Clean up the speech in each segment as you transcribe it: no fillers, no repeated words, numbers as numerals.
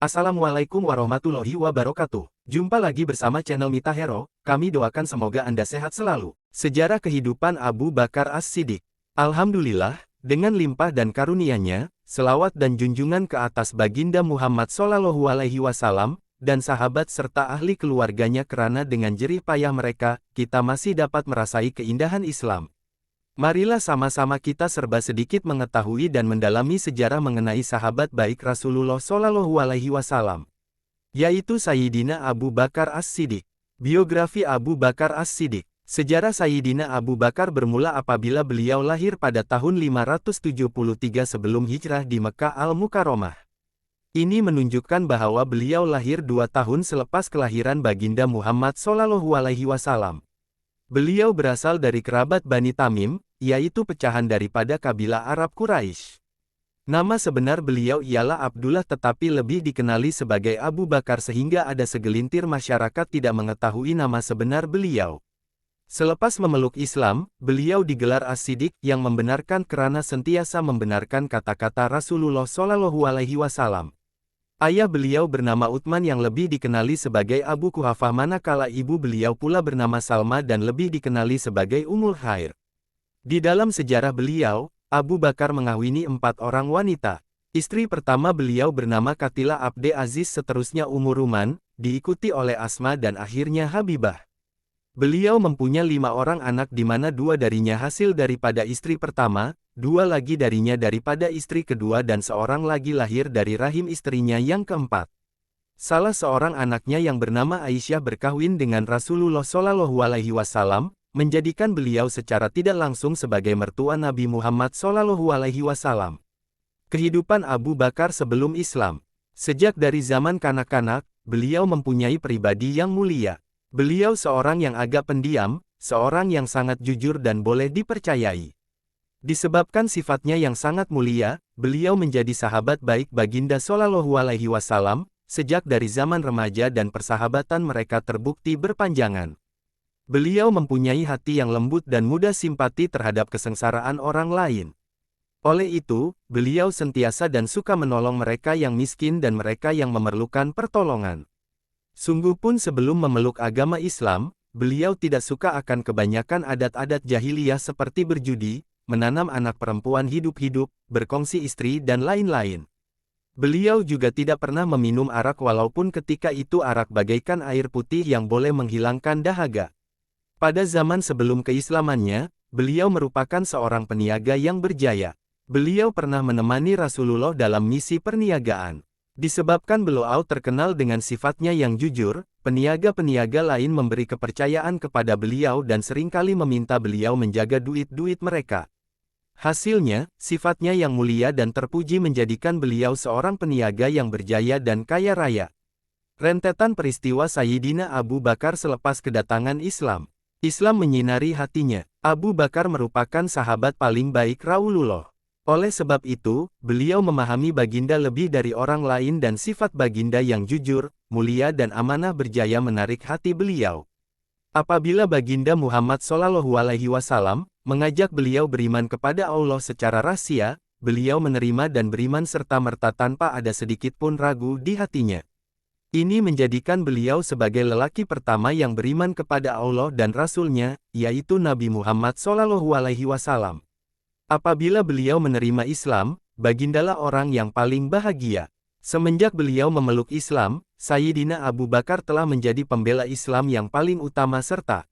Assalamualaikum warahmatullahi wabarakatuh. Jumpa lagi bersama channel Mita Hero, kami doakan semoga Anda sehat selalu. Sejarah kehidupan Abu Bakar As-Siddiq. Alhamdulillah, dengan limpah dan karunia-Nya, selawat dan junjungan ke atas Baginda Muhammad SAW, dan sahabat serta ahli keluarganya kerana dengan jerih payah mereka, kita masih dapat merasai keindahan Islam. Marilah sama-sama kita serba sedikit mengetahui dan mendalami sejarah mengenai sahabat baik Rasulullah SAW, yaitu Sayyidina Abu Bakar As-Siddiq. Biografi Abu Bakar As-Siddiq. Sejarah Sayyidina Abu Bakar bermula apabila beliau lahir pada tahun 573 sebelum hijrah di Mekah Al-Mukarramah. Ini menunjukkan bahwa beliau lahir 2 tahun selepas kelahiran Baginda Muhammad SAW. Beliau berasal dari kerabat Bani Tamim, yaitu pecahan daripada kabilah Arab Quraisy. Nama sebenar beliau ialah Abdullah tetapi lebih dikenali sebagai Abu Bakar sehingga ada segelintir masyarakat tidak mengetahui nama sebenar beliau. Selepas memeluk Islam, beliau digelar As-Siddiq yang membenarkan kerana sentiasa membenarkan kata-kata Rasulullah SAW. Ayah beliau bernama Utsman yang lebih dikenali sebagai Abu Quhafah manakala ibu beliau pula bernama Salma dan lebih dikenali sebagai Ummul Khair. Di dalam sejarah beliau, Abu Bakar mengawini 4 orang wanita. Istri pertama beliau bernama Qatilah Abde Aziz seterusnya Ummu Ruman, diikuti oleh Asma dan akhirnya Habibah. Beliau mempunyai 5 orang anak di mana 2 darinya hasil daripada istri pertama, 2 lagi darinya daripada istri kedua dan seorang lagi lahir dari rahim istrinya yang keempat. Salah seorang anaknya yang bernama Aisyah berkahwin dengan Rasulullah SAW, menjadikan beliau secara tidak langsung sebagai mertua Nabi Muhammad SAW. Kehidupan Abu Bakar sebelum Islam. Sejak dari zaman kanak-kanak, beliau mempunyai pribadi yang mulia. Beliau seorang yang agak pendiam, seorang yang sangat jujur dan boleh dipercayai. Disebabkan sifatnya yang sangat mulia, beliau menjadi sahabat baik Baginda SAW, sejak dari zaman remaja dan persahabatan mereka terbukti berpanjangan. Beliau mempunyai hati yang lembut dan mudah simpati terhadap kesengsaraan orang lain. Oleh itu, beliau sentiasa dan suka menolong mereka yang miskin dan mereka yang memerlukan pertolongan. Sungguh pun sebelum memeluk agama Islam, beliau tidak suka akan kebanyakan adat-adat jahiliyah seperti berjudi, menanam anak perempuan hidup-hidup, berkongsi istri dan lain-lain. Beliau juga tidak pernah meminum arak walaupun ketika itu arak bagaikan air putih yang boleh menghilangkan dahaga. Pada zaman sebelum keislamannya, beliau merupakan seorang peniaga yang berjaya. Beliau pernah menemani Rasulullah dalam misi perniagaan. Disebabkan beliau terkenal dengan sifatnya yang jujur, peniaga-peniaga lain memberi kepercayaan kepada beliau dan seringkali meminta beliau menjaga duit-duit mereka. Hasilnya, sifatnya yang mulia dan terpuji menjadikan beliau seorang peniaga yang berjaya dan kaya raya. Rentetan peristiwa Sayyidina Abu Bakar selepas kedatangan Islam. Islam menyinari hatinya. Abu Bakar merupakan sahabat paling baik Rasulullah. Oleh sebab itu, beliau memahami Baginda lebih dari orang lain dan sifat Baginda yang jujur, mulia dan amanah berjaya menarik hati beliau. Apabila Baginda Muhammad SAW mengajak beliau beriman kepada Allah secara rahasia, beliau menerima dan beriman serta-merta tanpa ada sedikit pun ragu di hatinya. Ini menjadikan beliau sebagai lelaki pertama yang beriman kepada Allah dan Rasul-Nya, yaitu Nabi Muhammad SAW. Apabila beliau menerima Islam, Bagindalah orang yang paling bahagia. Semenjak beliau memeluk Islam, Sayyidina Abu Bakar telah menjadi pembela Islam yang paling utama serta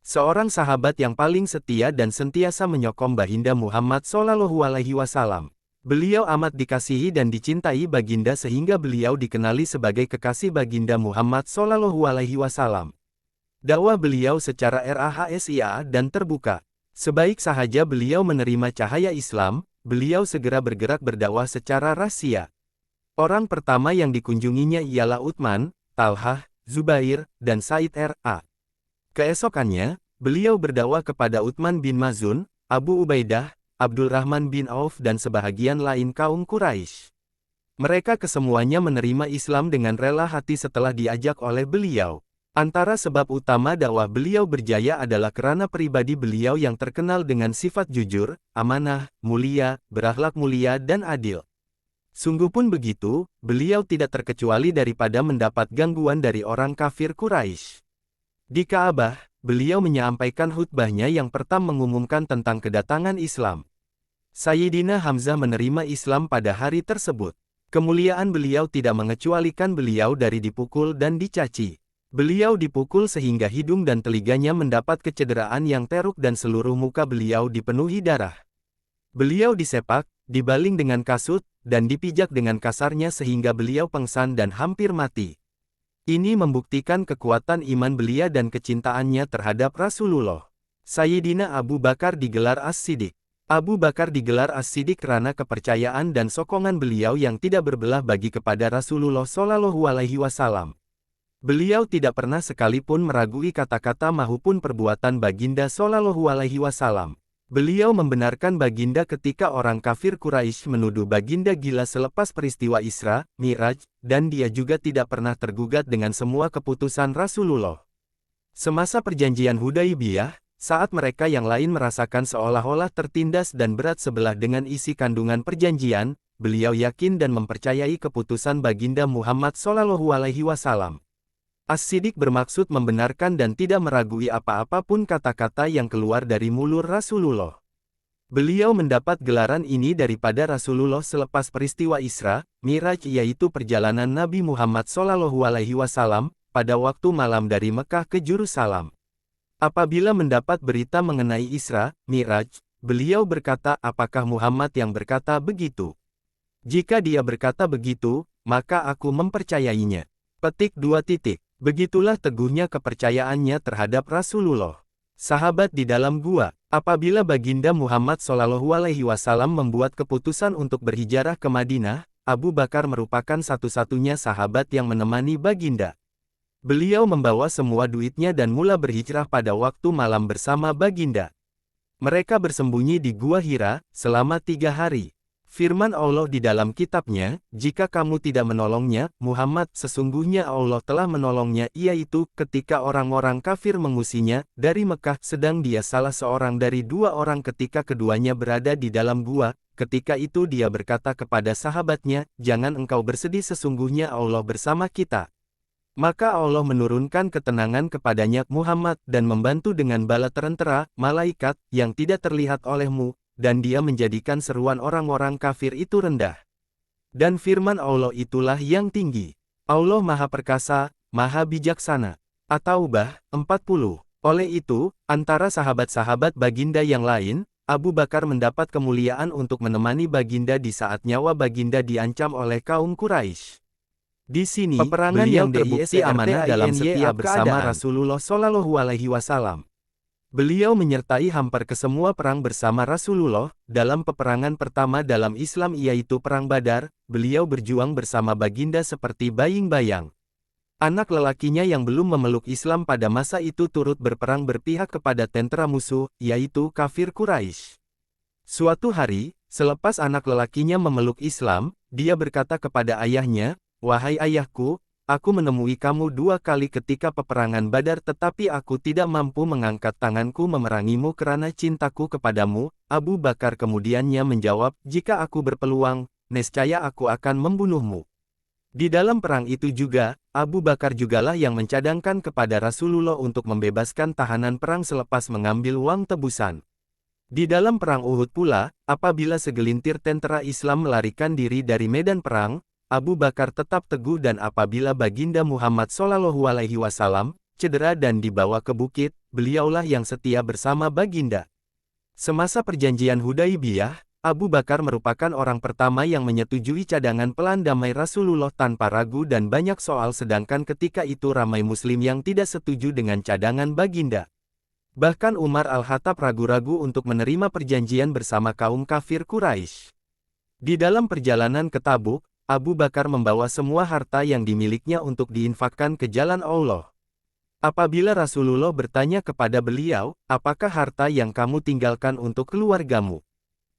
seorang sahabat yang paling setia dan sentiasa menyokong Baginda Muhammad SAW. Beliau amat dikasihi dan dicintai Baginda sehingga beliau dikenali sebagai kekasih Baginda Muhammad SAW. Dakwah beliau secara rahasia dan terbuka. Sebaik sahaja beliau menerima cahaya Islam, beliau segera bergerak berdakwah secara rahasia. Orang pertama yang dikunjunginya ialah Utsman, Talhah, Zubair, dan Said R.A. Keesokannya, beliau berdakwah kepada Utsman bin Maz'un, Abu Ubaidah, Abdurrahman bin Auf dan sebahagian lain kaum Quraisy. Mereka kesemuanya menerima Islam dengan rela hati setelah diajak oleh beliau. Antara sebab utama dakwah beliau berjaya adalah kerana pribadi beliau yang terkenal dengan sifat jujur, amanah, mulia, berakhlak mulia dan adil. Sungguh pun begitu, beliau tidak terkecuali daripada mendapat gangguan dari orang kafir Quraisy. Di Ka'bah, beliau menyampaikan khutbahnya yang pertama mengumumkan tentang kedatangan Islam. Sayyidina Hamzah menerima Islam pada hari tersebut. Kemuliaan beliau tidak mengecualikan beliau dari dipukul dan dicaci. Beliau dipukul sehingga hidung dan telinganya mendapat kecederaan yang teruk dan seluruh muka beliau dipenuhi darah. Beliau disepak, dibaling dengan kasut, dan dipijak dengan kasarnya sehingga beliau pengsan dan hampir mati. Ini membuktikan kekuatan iman beliau dan kecintaannya terhadap Rasulullah. Sayyidina Abu Bakar digelar As-Siddiq. Abu Bakar digelar As-Siddiq karena kepercayaan dan sokongan beliau yang tidak berbelah bagi kepada Rasulullah Shallallahu Alaihi Wasallam. Beliau tidak pernah sekalipun meragui kata-kata maupun perbuatan Baginda Shallallahu Alaihi Wasallam. Beliau membenarkan Baginda ketika orang kafir Quraisy menuduh Baginda gila selepas peristiwa Isra, Mi'raj, dan dia juga tidak pernah tergugat dengan semua keputusan Rasulullah. Semasa perjanjian Hudaibiyah, saat mereka yang lain merasakan seolah-olah tertindas dan berat sebelah dengan isi kandungan perjanjian, beliau yakin dan mempercayai keputusan Baginda Muhammad Shallallahu Alaihi Wasallam. As-Siddiq bermaksud membenarkan dan tidak meragui apa-apa pun kata-kata yang keluar dari mulut Rasulullah. Beliau mendapat gelaran ini daripada Rasulullah selepas peristiwa Isra, Mi'raj yaitu perjalanan Nabi Muhammad Shallallahu Alaihi Wasallam pada waktu malam dari Mekah ke Yerusalem. Apabila mendapat berita mengenai Isra, Mi'raj, beliau berkata, apakah Muhammad yang berkata begitu? Jika dia berkata begitu, maka aku mempercayainya. Petik 2. Begitulah teguhnya kepercayaannya terhadap Rasulullah. Sahabat di dalam gua, apabila Baginda Muhammad Shallallahu Alaihi Wasallam membuat keputusan untuk berhijrah ke Madinah, Abu Bakar merupakan satu-satunya sahabat yang menemani Baginda. Beliau membawa semua duitnya dan mula berhijrah pada waktu malam bersama Baginda. Mereka bersembunyi di Gua Hira selama 3 hari. Firman Allah di dalam kitabnya, jika kamu tidak menolongnya, Muhammad, sesungguhnya Allah telah menolongnya, yaitu ketika orang-orang kafir mengusinya dari Mekah, sedang dia salah seorang dari 2 orang ketika keduanya berada di dalam gua. Ketika itu dia berkata kepada sahabatnya, jangan engkau bersedih, sesungguhnya Allah bersama kita. Maka Allah menurunkan ketenangan kepadanya Muhammad dan membantu dengan bala tentera, malaikat, yang tidak terlihat olehmu, dan dia menjadikan seruan orang-orang kafir itu rendah. Dan firman Allah itulah yang tinggi. Allah Maha Perkasa, Maha Bijaksana. At-Taubah 40. Oleh itu, antara sahabat-sahabat Baginda yang lain, Abu Bakar mendapat kemuliaan untuk menemani Baginda di saat nyawa Baginda diancam oleh kaum Quraisy. Di sini, peperangan yang terbukti amanah dalam setiap bersama Rasulullah Shallallahu Alaihi Wasallam. Beliau menyertai hampir ke semua perang bersama Rasulullah. Dalam peperangan pertama dalam Islam yaitu Perang Badar, beliau berjuang bersama Baginda seperti bayang-bayang. Anak lelakinya yang belum memeluk Islam pada masa itu turut berperang berpihak kepada tentara musuh, yaitu kafir Quraisy. Suatu hari, selepas anak lelakinya memeluk Islam, dia berkata kepada ayahnya, wahai ayahku, aku menemui kamu 2 kali ketika peperangan Badar tetapi aku tidak mampu mengangkat tanganku memerangimu karena cintaku kepadamu. Abu Bakar kemudiannya menjawab, jika aku berpeluang, nescaya aku akan membunuhmu. Di dalam perang itu juga, Abu Bakar jugalah yang mencadangkan kepada Rasulullah untuk membebaskan tahanan perang selepas mengambil uang tebusan. Di dalam perang Uhud pula, apabila segelintir tentara Islam melarikan diri dari medan perang, Abu Bakar tetap teguh dan apabila Baginda Muhammad Shallallahu Alaihi Wasallam cedera dan dibawa ke bukit, beliaulah yang setia bersama Baginda. Semasa perjanjian Hudaibiyah, Abu Bakar merupakan orang pertama yang menyetujui cadangan pelan damai Rasulullah tanpa ragu dan banyak soal, sedangkan ketika itu ramai Muslim yang tidak setuju dengan cadangan Baginda. Bahkan Umar Al-Khattab ragu-ragu untuk menerima perjanjian bersama kaum kafir Quraisy. Di dalam perjalanan ke Tabuk, Abu Bakar membawa semua harta yang dimilikinya untuk diinfakkan ke jalan Allah. Apabila Rasulullah bertanya kepada beliau, apakah harta yang kamu tinggalkan untuk keluargamu?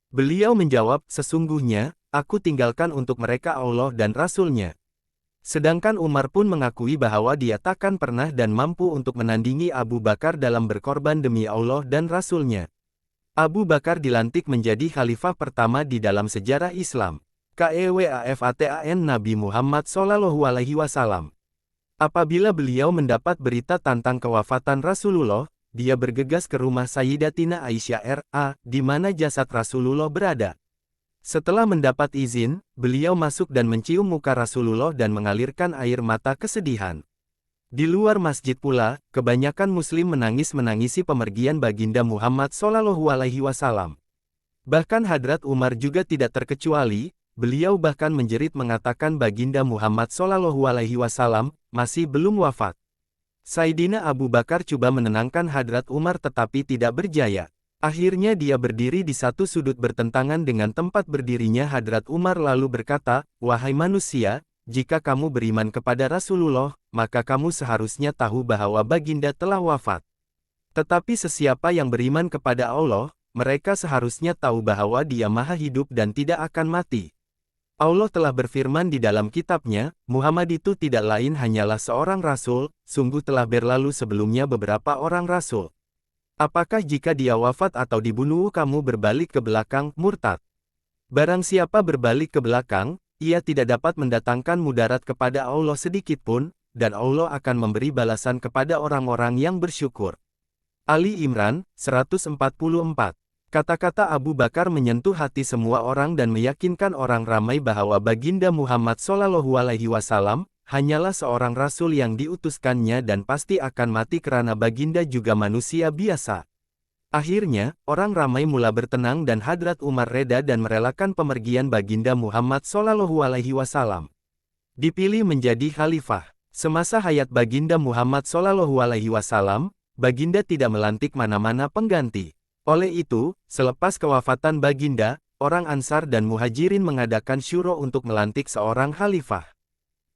Beliau menjawab, sesungguhnya, aku tinggalkan untuk mereka Allah dan Rasul-Nya. Sedangkan Umar pun mengakui bahwa dia takkan pernah dan mampu untuk menandingi Abu Bakar dalam berkorban demi Allah dan Rasul-Nya. Abu Bakar dilantik menjadi khalifah pertama di dalam sejarah Islam. KEWAFATAN Nabi Muhammad SAW. Apabila beliau mendapat berita tentang kewafatan Rasulullah, dia bergegas ke rumah Sayyidatina Aisyah R.A., di mana jasad Rasulullah berada. Setelah mendapat izin, beliau masuk dan mencium muka Rasulullah dan mengalirkan air mata kesedihan. Di luar masjid pula, kebanyakan muslim menangis-menangisi pemergian baginda Muhammad SAW. Bahkan Hadrat Umar juga tidak terkecuali, beliau bahkan menjerit mengatakan baginda Muhammad SAW masih belum wafat. Sayyidina Abu Bakar coba menenangkan Hadrat Umar tetapi tidak berjaya. Akhirnya dia berdiri di satu sudut bertentangan dengan tempat berdirinya Hadrat Umar lalu berkata, "Wahai manusia, jika kamu beriman kepada Rasulullah, maka kamu seharusnya tahu bahwa baginda telah wafat. Tetapi sesiapa yang beriman kepada Allah, mereka seharusnya tahu bahwa dia maha hidup dan tidak akan mati. Allah telah berfirman di dalam kitabnya, Muhammad itu tidak lain hanyalah seorang rasul, sungguh telah berlalu sebelumnya beberapa orang rasul. Apakah jika dia wafat atau dibunuh kamu berbalik ke belakang, murtad? Barang siapa berbalik ke belakang, ia tidak dapat mendatangkan mudarat kepada Allah sedikitpun, dan Allah akan memberi balasan kepada orang-orang yang bersyukur." Ali Imran, 144. Kata-kata Abu Bakar menyentuh hati semua orang dan meyakinkan orang ramai bahwa baginda Muhammad SAW hanyalah seorang rasul yang diutuskannya dan pasti akan mati karena baginda juga manusia biasa. Akhirnya, orang ramai mula bertenang dan Hadrat Umar reda dan merelakan pemergian baginda Muhammad SAW. Dipilih menjadi khalifah. Semasa hayat baginda Muhammad SAW, baginda tidak melantik mana-mana pengganti. Oleh itu, selepas kewafatan baginda, orang Ansar dan Muhajirin mengadakan syuro untuk melantik seorang khalifah.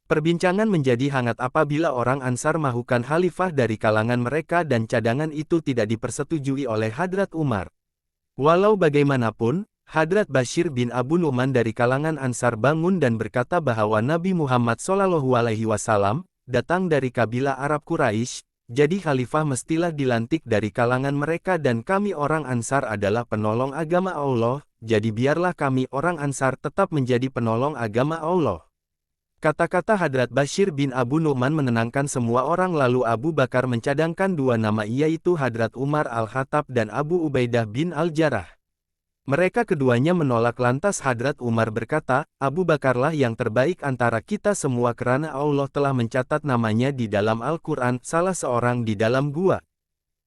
Perbincangan menjadi hangat apabila orang Ansar mahukan khalifah dari kalangan mereka dan cadangan itu tidak dipersetujui oleh Hadrat Umar. Walau bagaimanapun, Hadrat Bashir bin Abu Nu'man dari kalangan Ansar bangun dan berkata bahwa Nabi Muhammad SAW datang dari kabilah Arab Quraisy, jadi khalifah mestilah dilantik dari kalangan mereka dan kami orang Ansar adalah penolong agama Allah, jadi biarlah kami orang Ansar tetap menjadi penolong agama Allah. Kata-kata Hadrat Bashir bin Abu Nu'man menenangkan semua orang lalu Abu Bakar mencadangkan dua nama yaitu Hadrat Umar Al-Khattab dan Abu Ubaidah bin Al-Jarrah. Mereka keduanya menolak lantas Hadrat Umar berkata, "Abu Bakarlah yang terbaik antara kita semua karena Allah telah mencatat namanya di dalam Al-Quran, salah seorang di dalam gua."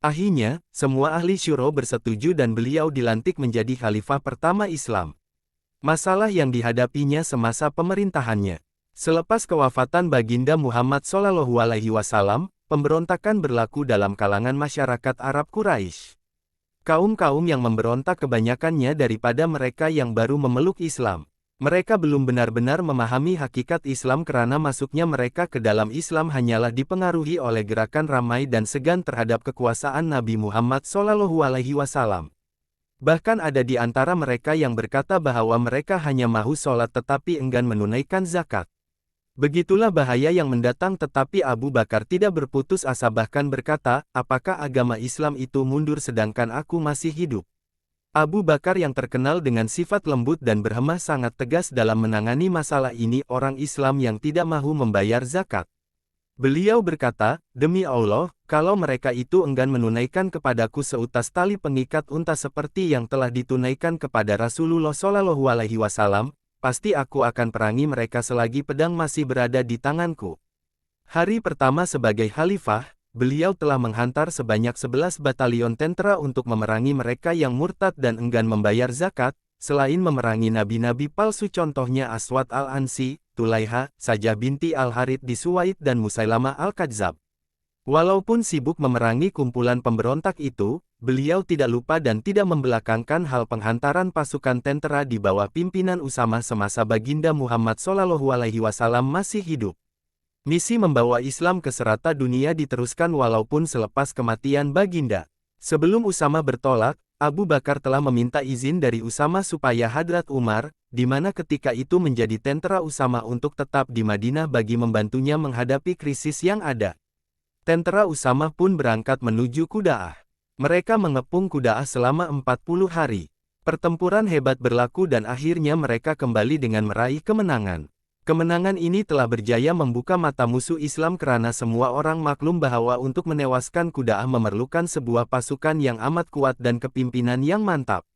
Akhirnya, semua ahli syuro bersetuju dan beliau dilantik menjadi khalifah pertama Islam. Masalah yang dihadapinya semasa pemerintahannya. Selepas kewafatan baginda Muhammad SAW, pemberontakan berlaku dalam kalangan masyarakat Arab Quraisy. Kaum-kaum yang memberontak kebanyakannya daripada mereka yang baru memeluk Islam. Mereka belum benar-benar memahami hakikat Islam karena masuknya mereka ke dalam Islam hanyalah dipengaruhi oleh gerakan ramai dan segan terhadap kekuasaan Nabi Muhammad SAW. Bahkan ada di antara mereka yang berkata bahwa mereka hanya mahu sholat tetapi enggan menunaikan zakat. Begitulah bahaya yang mendatang tetapi Abu Bakar tidak berputus asa bahkan berkata, "Apakah agama Islam itu mundur sedangkan aku masih hidup?" Abu Bakar yang terkenal dengan sifat lembut dan berhemah sangat tegas dalam menangani masalah ini orang Islam yang tidak mahu membayar zakat. Beliau berkata, "Demi Allah, kalau mereka itu enggan menunaikan kepadaku seutas tali pengikat unta seperti yang telah ditunaikan kepada Rasulullah SAW, pasti aku akan perangi mereka selagi pedang masih berada di tanganku." Hari pertama sebagai khalifah, beliau telah menghantar sebanyak 11 batalion tentara untuk memerangi mereka yang murtad dan enggan membayar zakat, selain memerangi nabi-nabi palsu contohnya Aswad al-Ansi, Tulaiha, Sajah binti Al-Harith di Suwaid dan Musailamah al-Kadzab. Walaupun sibuk memerangi kumpulan pemberontak itu, beliau tidak lupa dan tidak membelakangkan hal penghantaran pasukan tentara di bawah pimpinan Usama semasa baginda Muhammad SAW masih hidup. Misi membawa Islam ke serata dunia diteruskan walaupun selepas kematian baginda. Sebelum Usama bertolak, Abu Bakar telah meminta izin dari Usama supaya Hadrat Umar, di mana ketika itu menjadi tentara Usama untuk tetap di Madinah bagi membantunya menghadapi krisis yang ada. Tentara Usama pun berangkat menuju Quda'ah. Mereka mengepung Quda'ah selama 40 hari. Pertempuran hebat berlaku dan akhirnya mereka kembali dengan meraih kemenangan. Kemenangan ini telah berjaya membuka mata musuh Islam karena semua orang maklum bahwa untuk menewaskan Quda'ah memerlukan sebuah pasukan yang amat kuat dan kepimpinan yang mantap.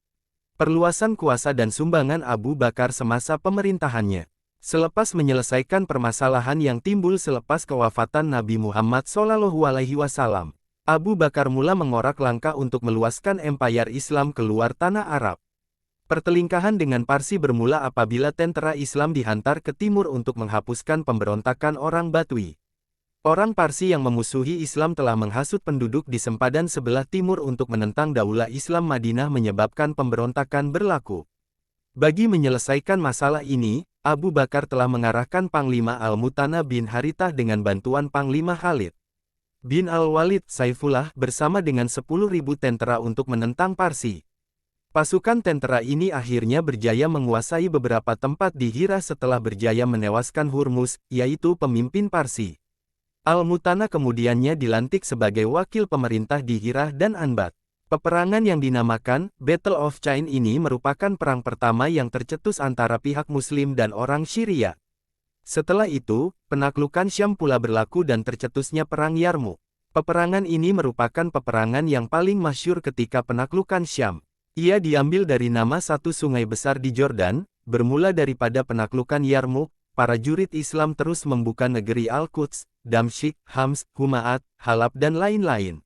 Perluasan kuasa dan sumbangan Abu Bakar semasa pemerintahannya. Selepas menyelesaikan permasalahan yang timbul selepas kewafatan Nabi Muhammad SAW, Abu Bakar mula mengorak langkah untuk meluaskan empayar Islam keluar tanah Arab. Pertelingkahan dengan Parsi bermula apabila tentara Islam dihantar ke timur untuk menghapuskan pemberontakan orang Batui. Orang Parsi yang memusuhi Islam telah menghasut penduduk di sempadan sebelah timur untuk menentang Daulah Islam Madinah menyebabkan pemberontakan berlaku. Bagi menyelesaikan masalah ini, Abu Bakar telah mengarahkan Panglima Al-Mutanna bin Harithah dengan bantuan Panglima Khalid bin Al-Walid Saifullah bersama dengan 10.000 tentara untuk menentang Parsi. Pasukan tentara ini akhirnya berjaya menguasai beberapa tempat di Hira setelah berjaya menewaskan Hurmuz, yaitu pemimpin Parsi. Al-Mutanna kemudiannya dilantik sebagai wakil pemerintah di Hira dan Anbat. Peperangan yang dinamakan Battle of Chain ini merupakan perang pertama yang tercetus antara pihak Muslim dan orang Syria. Setelah itu, penaklukan Syam pula berlaku dan tercetusnya Perang Yarmuk. Peperangan ini merupakan peperangan yang paling masyhur ketika penaklukan Syam. Ia diambil dari nama satu sungai besar di Jordan, bermula daripada penaklukan Yarmuk, para jurid Islam terus membuka negeri Al-Quds, Damsyik, Hams, Huma'at, Halab dan lain-lain.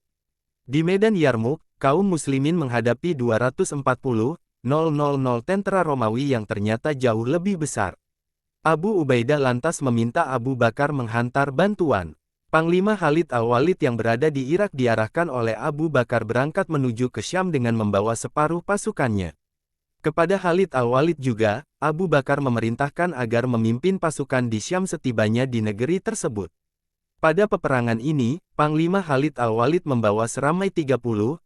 Di medan Yarmuk, kaum muslimin menghadapi 240,000 tentara Romawi yang ternyata jauh lebih besar. Abu Ubaidah lantas meminta Abu Bakar menghantar bantuan. Panglima Khalid Al-Walid yang berada di Irak diarahkan oleh Abu Bakar berangkat menuju ke Syam dengan membawa separuh pasukannya. Kepada Khalid Al-Walid juga, Abu Bakar memerintahkan agar memimpin pasukan di Syam setibanya di negeri tersebut. Pada peperangan ini, Panglima Khalid Al-Walid membawa seramai 30,000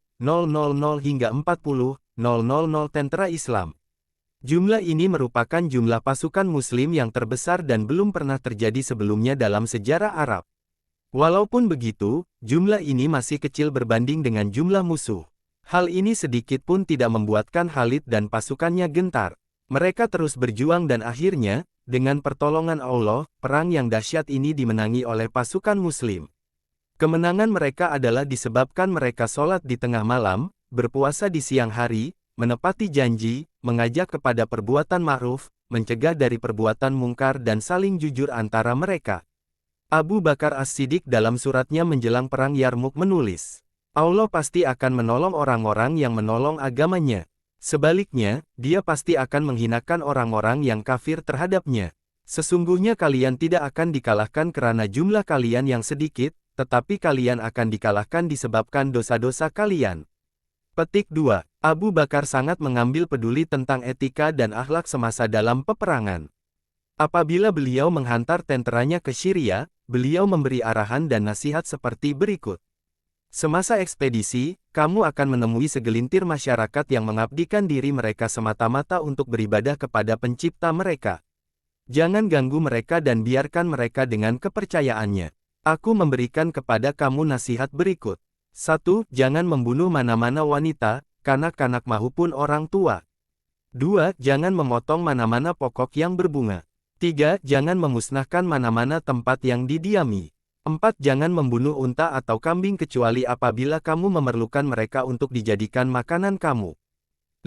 hingga 40,000 tentara Islam. Jumlah ini merupakan jumlah pasukan Muslim yang terbesar dan belum pernah terjadi sebelumnya dalam sejarah Arab. Walaupun begitu, jumlah ini masih kecil berbanding dengan jumlah musuh. Hal ini sedikit pun tidak membuatkan Khalid dan pasukannya gentar. Mereka terus berjuang dan akhirnya, dengan pertolongan Allah, perang yang dahsyat ini dimenangi oleh pasukan Muslim. Kemenangan mereka adalah disebabkan mereka sholat di tengah malam, berpuasa di siang hari, menepati janji, mengajak kepada perbuatan ma'ruf, mencegah dari perbuatan mungkar dan saling jujur antara mereka. Abu Bakar As-Siddiq dalam suratnya menjelang Perang Yarmuk menulis, Allah pasti akan menolong orang-orang yang menolong agamanya. Sebaliknya, dia pasti akan menghinakan orang-orang yang kafir terhadapnya. Sesungguhnya kalian tidak akan dikalahkan karena jumlah kalian yang sedikit, tetapi kalian akan dikalahkan disebabkan dosa-dosa kalian. Petik 2. Abu Bakar sangat mengambil peduli tentang etika dan akhlak semasa dalam peperangan. Apabila beliau menghantar tenteranya ke Syria, beliau memberi arahan dan nasihat seperti berikut. Semasa ekspedisi, kamu akan menemui segelintir masyarakat yang mengabdikan diri mereka semata-mata untuk beribadah kepada pencipta mereka. Jangan ganggu mereka dan biarkan mereka dengan kepercayaannya. Aku memberikan kepada kamu nasihat berikut. 1. Jangan membunuh mana-mana wanita, kanak-kanak maupun orang tua. 2. Jangan memotong mana-mana pokok yang berbunga. 3. Jangan memusnahkan mana-mana tempat yang didiami. 4. Jangan membunuh unta atau kambing kecuali apabila kamu memerlukan mereka untuk dijadikan makanan kamu.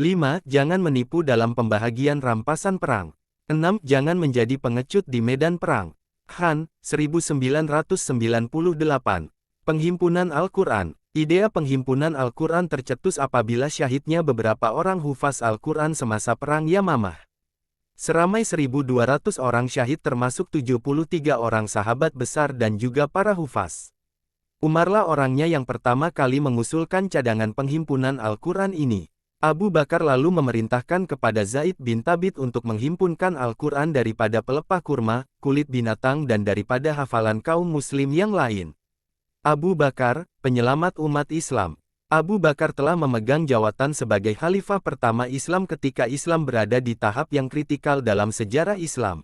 5. Jangan menipu dalam pembahagian rampasan perang. 6. Jangan menjadi pengecut di medan perang. Khan, 1998. Penghimpunan Al-Quran. Idea penghimpunan Al-Quran tercetus apabila syahidnya beberapa orang hufaz Al-Quran semasa Perang Yamamah. Seramai 1.200 orang syahid termasuk 73 orang sahabat besar dan juga para hufaz. Umarlah orangnya yang pertama kali mengusulkan cadangan penghimpunan Al-Quran ini. Abu Bakar lalu memerintahkan kepada Zaid bin Thabit untuk menghimpunkan Al-Quran daripada pelepah kurma, kulit binatang dan daripada hafalan kaum muslim yang lain. Abu Bakar, penyelamat umat Islam. Abu Bakar telah memegang jawatan sebagai khalifah pertama Islam ketika Islam berada di tahap yang kritikal dalam sejarah Islam.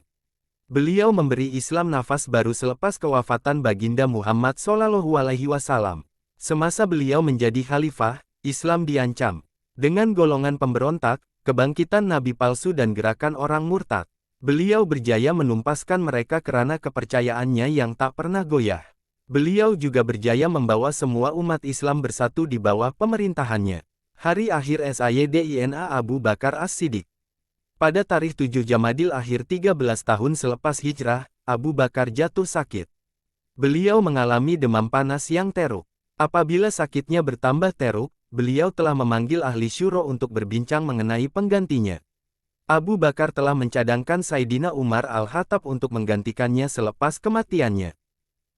Beliau memberi Islam nafas baru selepas kewafatan Baginda Muhammad SAW. Semasa beliau menjadi khalifah, Islam diancam. Dengan golongan pemberontak, kebangkitan nabi palsu dan gerakan orang murtad. Beliau berjaya menumpaskan mereka karena kepercayaannya yang tak pernah goyah. Beliau juga berjaya membawa semua umat Islam bersatu di bawah pemerintahannya. Hari akhir Sayyidina Abu Bakar As-Siddiq. Pada tarikh 7 Jamadil akhir 13 tahun selepas hijrah, Abu Bakar jatuh sakit. Beliau mengalami demam panas yang teruk. Apabila sakitnya bertambah teruk, beliau telah memanggil ahli syuro untuk berbincang mengenai penggantinya. Abu Bakar telah mencadangkan Sayyidina Umar Al-Khattab untuk menggantikannya selepas kematiannya.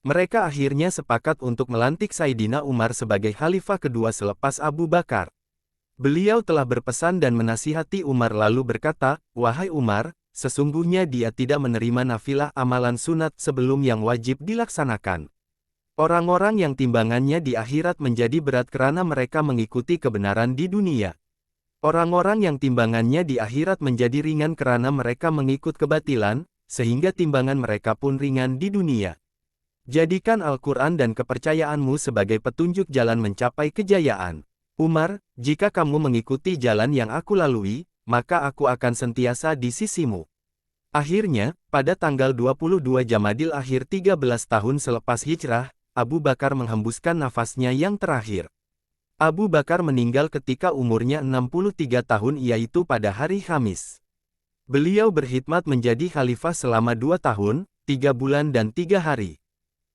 Mereka akhirnya sepakat untuk melantik Sayyidina Umar sebagai khalifah kedua selepas Abu Bakar. Beliau telah berpesan dan menasihati Umar lalu berkata, "Wahai Umar, sesungguhnya dia tidak menerima nafilah amalan sunat sebelum yang wajib dilaksanakan. Orang-orang yang timbangannya di akhirat menjadi berat karena mereka mengikuti kebenaran di dunia. Orang-orang yang timbangannya di akhirat menjadi ringan karena mereka mengikut kebatilan, sehingga timbangan mereka pun ringan di dunia. Jadikan Al-Quran dan kepercayaanmu sebagai petunjuk jalan mencapai kejayaan. Umar, jika kamu mengikuti jalan yang aku lalui, maka aku akan sentiasa di sisimu." Akhirnya, pada tanggal 22 Jamadil akhir 13 tahun selepas hijrah, Abu Bakar menghembuskan nafasnya yang terakhir. Abu Bakar meninggal ketika umurnya 63 tahun yaitu pada hari Khamis. Beliau berkhidmat menjadi khalifah selama 2 tahun, 3 bulan dan 3 hari.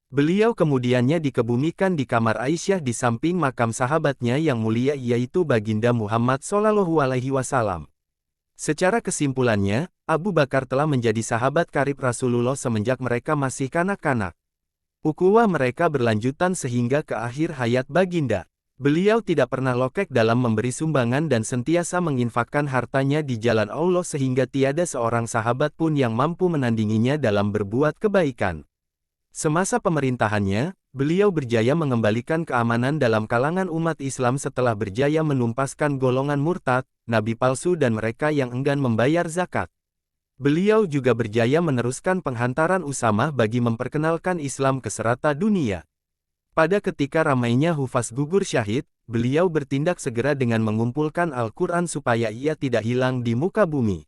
Beliau kemudiannya dikebumikan di kamar Aisyah di samping makam sahabatnya yang mulia yaitu Baginda Muhammad SAW. Secara kesimpulannya, Abu Bakar telah menjadi sahabat karib Rasulullah semenjak mereka masih kanak-kanak. Ukhuwah mereka berlanjutan sehingga ke akhir hayat Baginda. Beliau tidak pernah lokek dalam memberi sumbangan dan sentiasa menginfakkan hartanya di jalan Allah sehingga tiada seorang sahabat pun yang mampu menandinginya dalam berbuat kebaikan. Semasa pemerintahannya, beliau berjaya mengembalikan keamanan dalam kalangan umat Islam setelah berjaya menumpaskan golongan murtad, nabi palsu dan mereka yang enggan membayar zakat. Beliau juga berjaya meneruskan penghantaran Usamah bagi memperkenalkan Islam ke serata dunia. Pada ketika ramainya hufaz gugur syahid, beliau bertindak segera dengan mengumpulkan Al-Quran supaya ia tidak hilang di muka bumi.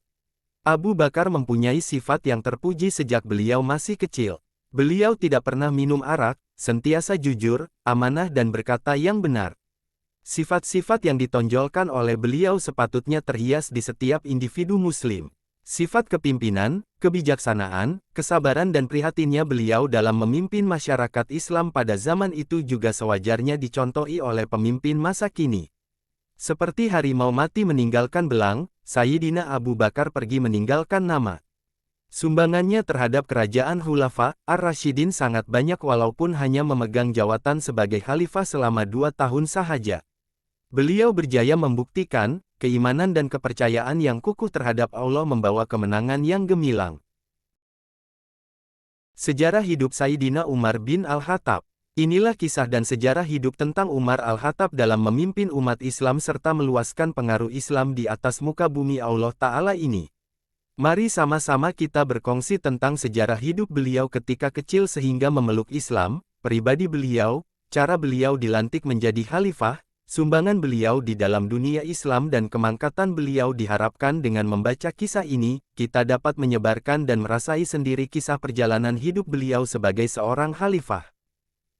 Abu Bakar mempunyai sifat yang terpuji sejak beliau masih kecil. Beliau tidak pernah minum arak, sentiasa jujur, amanah dan berkata yang benar. Sifat-sifat yang ditonjolkan oleh beliau sepatutnya terhias di setiap individu muslim. Sifat kepimpinan, kebijaksanaan, kesabaran dan prihatinnya beliau dalam memimpin masyarakat Islam pada zaman itu juga sewajarnya dicontohi oleh pemimpin masa kini. Seperti harimau mati meninggalkan belang, Sayyidina Abu Bakar pergi meninggalkan nama. Sumbangannya terhadap kerajaan Khulafa Ar-Rasyidin sangat banyak walaupun hanya memegang jawatan sebagai khalifah selama 2 tahun sahaja. Beliau berjaya membuktikan, keimanan dan kepercayaan yang kukuh terhadap Allah membawa kemenangan yang gemilang. Sejarah hidup Sayyidina Umar bin Al-Khattab. Inilah kisah dan sejarah hidup tentang Umar Al-Khattab dalam memimpin umat Islam serta meluaskan pengaruh Islam di atas muka bumi Allah Ta'ala ini. Mari sama-sama kita berkongsi tentang sejarah hidup beliau ketika kecil sehingga memeluk Islam, pribadi beliau, cara beliau dilantik menjadi khalifah, sumbangan beliau di dalam dunia Islam dan kemangkatan beliau. Diharapkan dengan membaca kisah ini, kita dapat menyebarkan dan merasai sendiri kisah perjalanan hidup beliau sebagai seorang khalifah.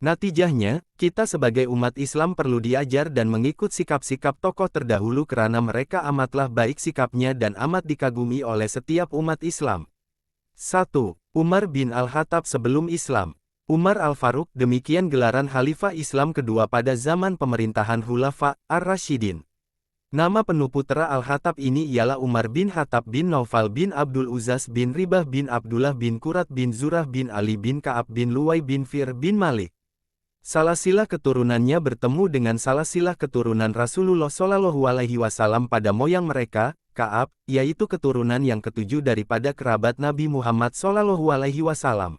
Natijahnya, kita sebagai umat Islam perlu diajar dan mengikut sikap-sikap tokoh terdahulu karena mereka amatlah baik sikapnya dan amat dikagumi oleh setiap umat Islam. 1. Umar bin Al-Khattab sebelum Islam. Umar Al-Faruq, demikian gelaran Khalifah Islam kedua pada zaman pemerintahan Khulafa Ar-Rasyidin. Nama penuh putra Al-Khattab ini ialah Umar bin Khattab bin Naufal bin Abdul Uzzaz bin Ribah bin Abdullah bin Qurat bin Zurah bin Ali bin Ka'ab bin Luwai bin Fir bin Malik. Salasilah keturunannya bertemu dengan salasilah keturunan Rasulullah SAW pada moyang mereka, Ka'ab, yaitu keturunan yang ketujuh daripada kerabat Nabi Muhammad SAW.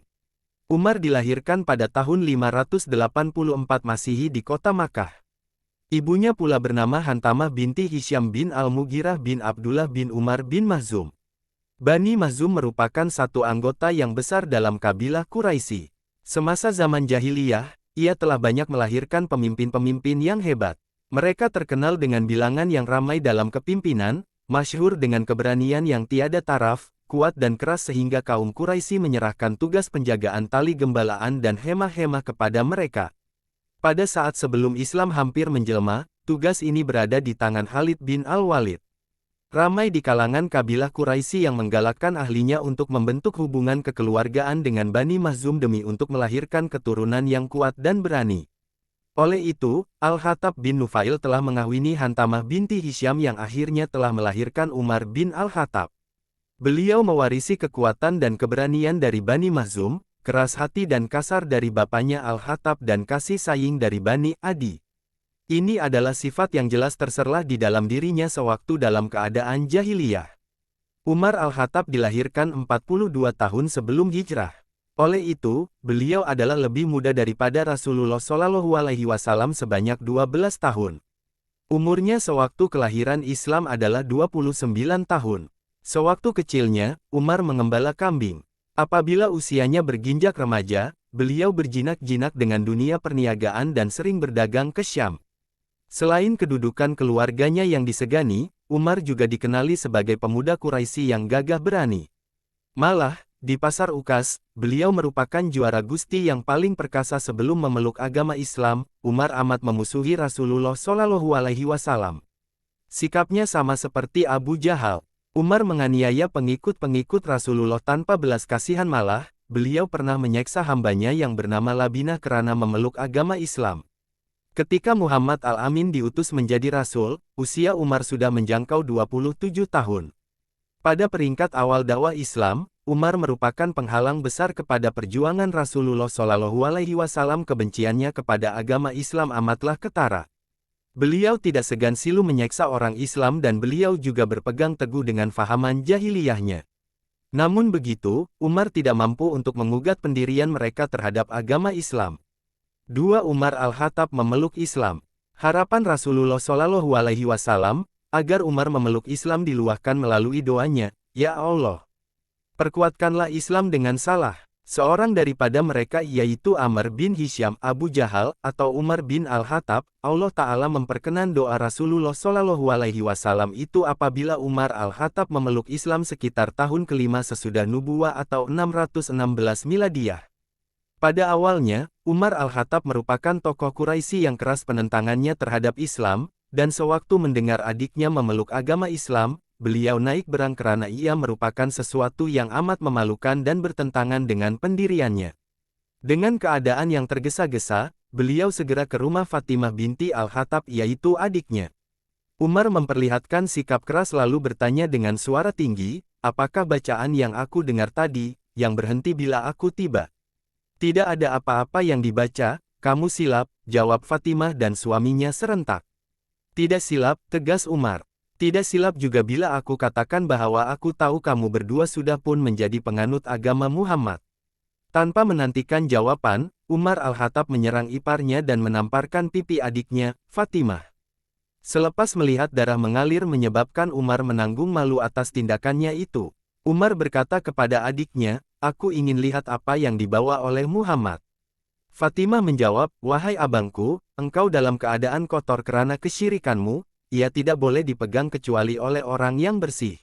Umar dilahirkan pada tahun 584 Masehi di kota Makkah. Ibunya pula bernama Hantamah binti Hisyam bin Al-Mughirah bin Abdullah bin Umar bin Mahzum. Bani Mahzum merupakan satu anggota yang besar dalam kabilah Quraisy. Semasa zaman jahiliyah, ia telah banyak melahirkan pemimpin-pemimpin yang hebat. Mereka terkenal dengan bilangan yang ramai dalam kepimpinan, masyhur dengan keberanian yang tiada taraf, kuat dan keras sehingga kaum Quraisy menyerahkan tugas penjagaan tali gembalaan dan hemah-hemah kepada mereka. Pada saat sebelum Islam hampir menjelma, tugas ini berada di tangan Khalid bin Al-Walid. Ramai di kalangan kabilah Quraisy yang menggalakkan ahlinya untuk membentuk hubungan kekeluargaan dengan Bani Makhzum demi untuk melahirkan keturunan yang kuat dan berani. Oleh itu, Al-Khattab bin Nufail telah mengawini Hantamah binti Hisham yang akhirnya telah melahirkan Umar bin Al-Khattab. Beliau mewarisi kekuatan dan keberanian dari Bani Makhzum, keras hati dan kasar dari bapaknya Al-Khattab dan kasih sayang dari Bani Adi. Ini adalah sifat yang jelas terserlah di dalam dirinya sewaktu dalam keadaan jahiliyah. Umar Al-Khattab dilahirkan 42 tahun sebelum hijrah. Oleh itu, beliau adalah lebih muda daripada Rasulullah Shallallahu Alaihi Wasallam sebanyak 12 tahun. Umurnya sewaktu kelahiran Islam adalah 29 tahun. Sewaktu kecilnya, Umar mengembala kambing. Apabila usianya berginjak remaja, beliau berjinak-jinak dengan dunia perniagaan dan sering berdagang ke Syam. Selain kedudukan keluarganya yang disegani, Umar juga dikenali sebagai pemuda Quraisy yang gagah berani. Malah, di pasar Ukas, beliau merupakan juara gusti yang paling perkasa sebelum memeluk agama Islam. Umar amat memusuhi Rasulullah Shallallahu Alaihi Wasallam. Sikapnya sama seperti Abu Jahal. Umar menganiaya pengikut-pengikut Rasulullah tanpa belas kasihan, malah, beliau pernah menyiksa hambanya yang bernama Labinah karena memeluk agama Islam. Ketika Muhammad Al-Amin diutus menjadi rasul, usia Umar sudah menjangkau 27 tahun. Pada peringkat awal dakwah Islam, Umar merupakan penghalang besar kepada perjuangan Rasulullah Shallallahu Alaihi Wasallam. Kebenciannya kepada agama Islam amatlah ketara. Beliau tidak segan silu menyiksa orang Islam dan beliau juga berpegang teguh dengan fahaman jahiliyahnya. Namun begitu, Umar tidak mampu untuk mengugat pendirian mereka terhadap agama Islam. 2. Umar Al-Khattab memeluk Islam. Harapan Rasulullah Shallallahu Alaihi Wasallam agar Umar memeluk Islam diluahkan melalui doanya, "Ya Allah, perkuatkanlah Islam dengan salah seorang daripada mereka, yaitu Amr bin Hisham Abu Jahal atau Umar bin Al-Khattab." Allah Ta'ala memperkenan doa Rasulullah Shallallahu Alaihi Wasallam itu apabila Umar Al-Khattab memeluk Islam sekitar tahun kelima sesudah nubuwah atau 616 miladiyah. Pada awalnya, Umar Al-Khattab merupakan tokoh Quraisy yang keras penentangannya terhadap Islam, dan sewaktu mendengar adiknya memeluk agama Islam, beliau naik berang karena ia merupakan sesuatu yang amat memalukan dan bertentangan dengan pendiriannya. Dengan keadaan yang tergesa-gesa, beliau segera ke rumah Fatimah binti Al-Khattab, yaitu adiknya. Umar memperlihatkan sikap keras lalu bertanya dengan suara tinggi, "Apakah bacaan yang aku dengar tadi, yang berhenti bila aku tiba?" "Tidak ada apa-apa yang dibaca, kamu silap," jawab Fatimah dan suaminya serentak. "Tidak silap," tegas Umar. "Tidak silap juga bila aku katakan bahwa aku tahu kamu berdua sudah pun menjadi penganut agama Muhammad." Tanpa menantikan jawaban, Umar Al-Khattab menyerang iparnya dan menamparkan pipi adiknya, Fatimah. Selepas melihat darah mengalir menyebabkan Umar menanggung malu atas tindakannya itu, Umar berkata kepada adiknya, "Aku ingin lihat apa yang dibawa oleh Muhammad." Fatimah menjawab, "Wahai abangku, engkau dalam keadaan kotor karena kesyirikanmu, ia tidak boleh dipegang kecuali oleh orang yang bersih."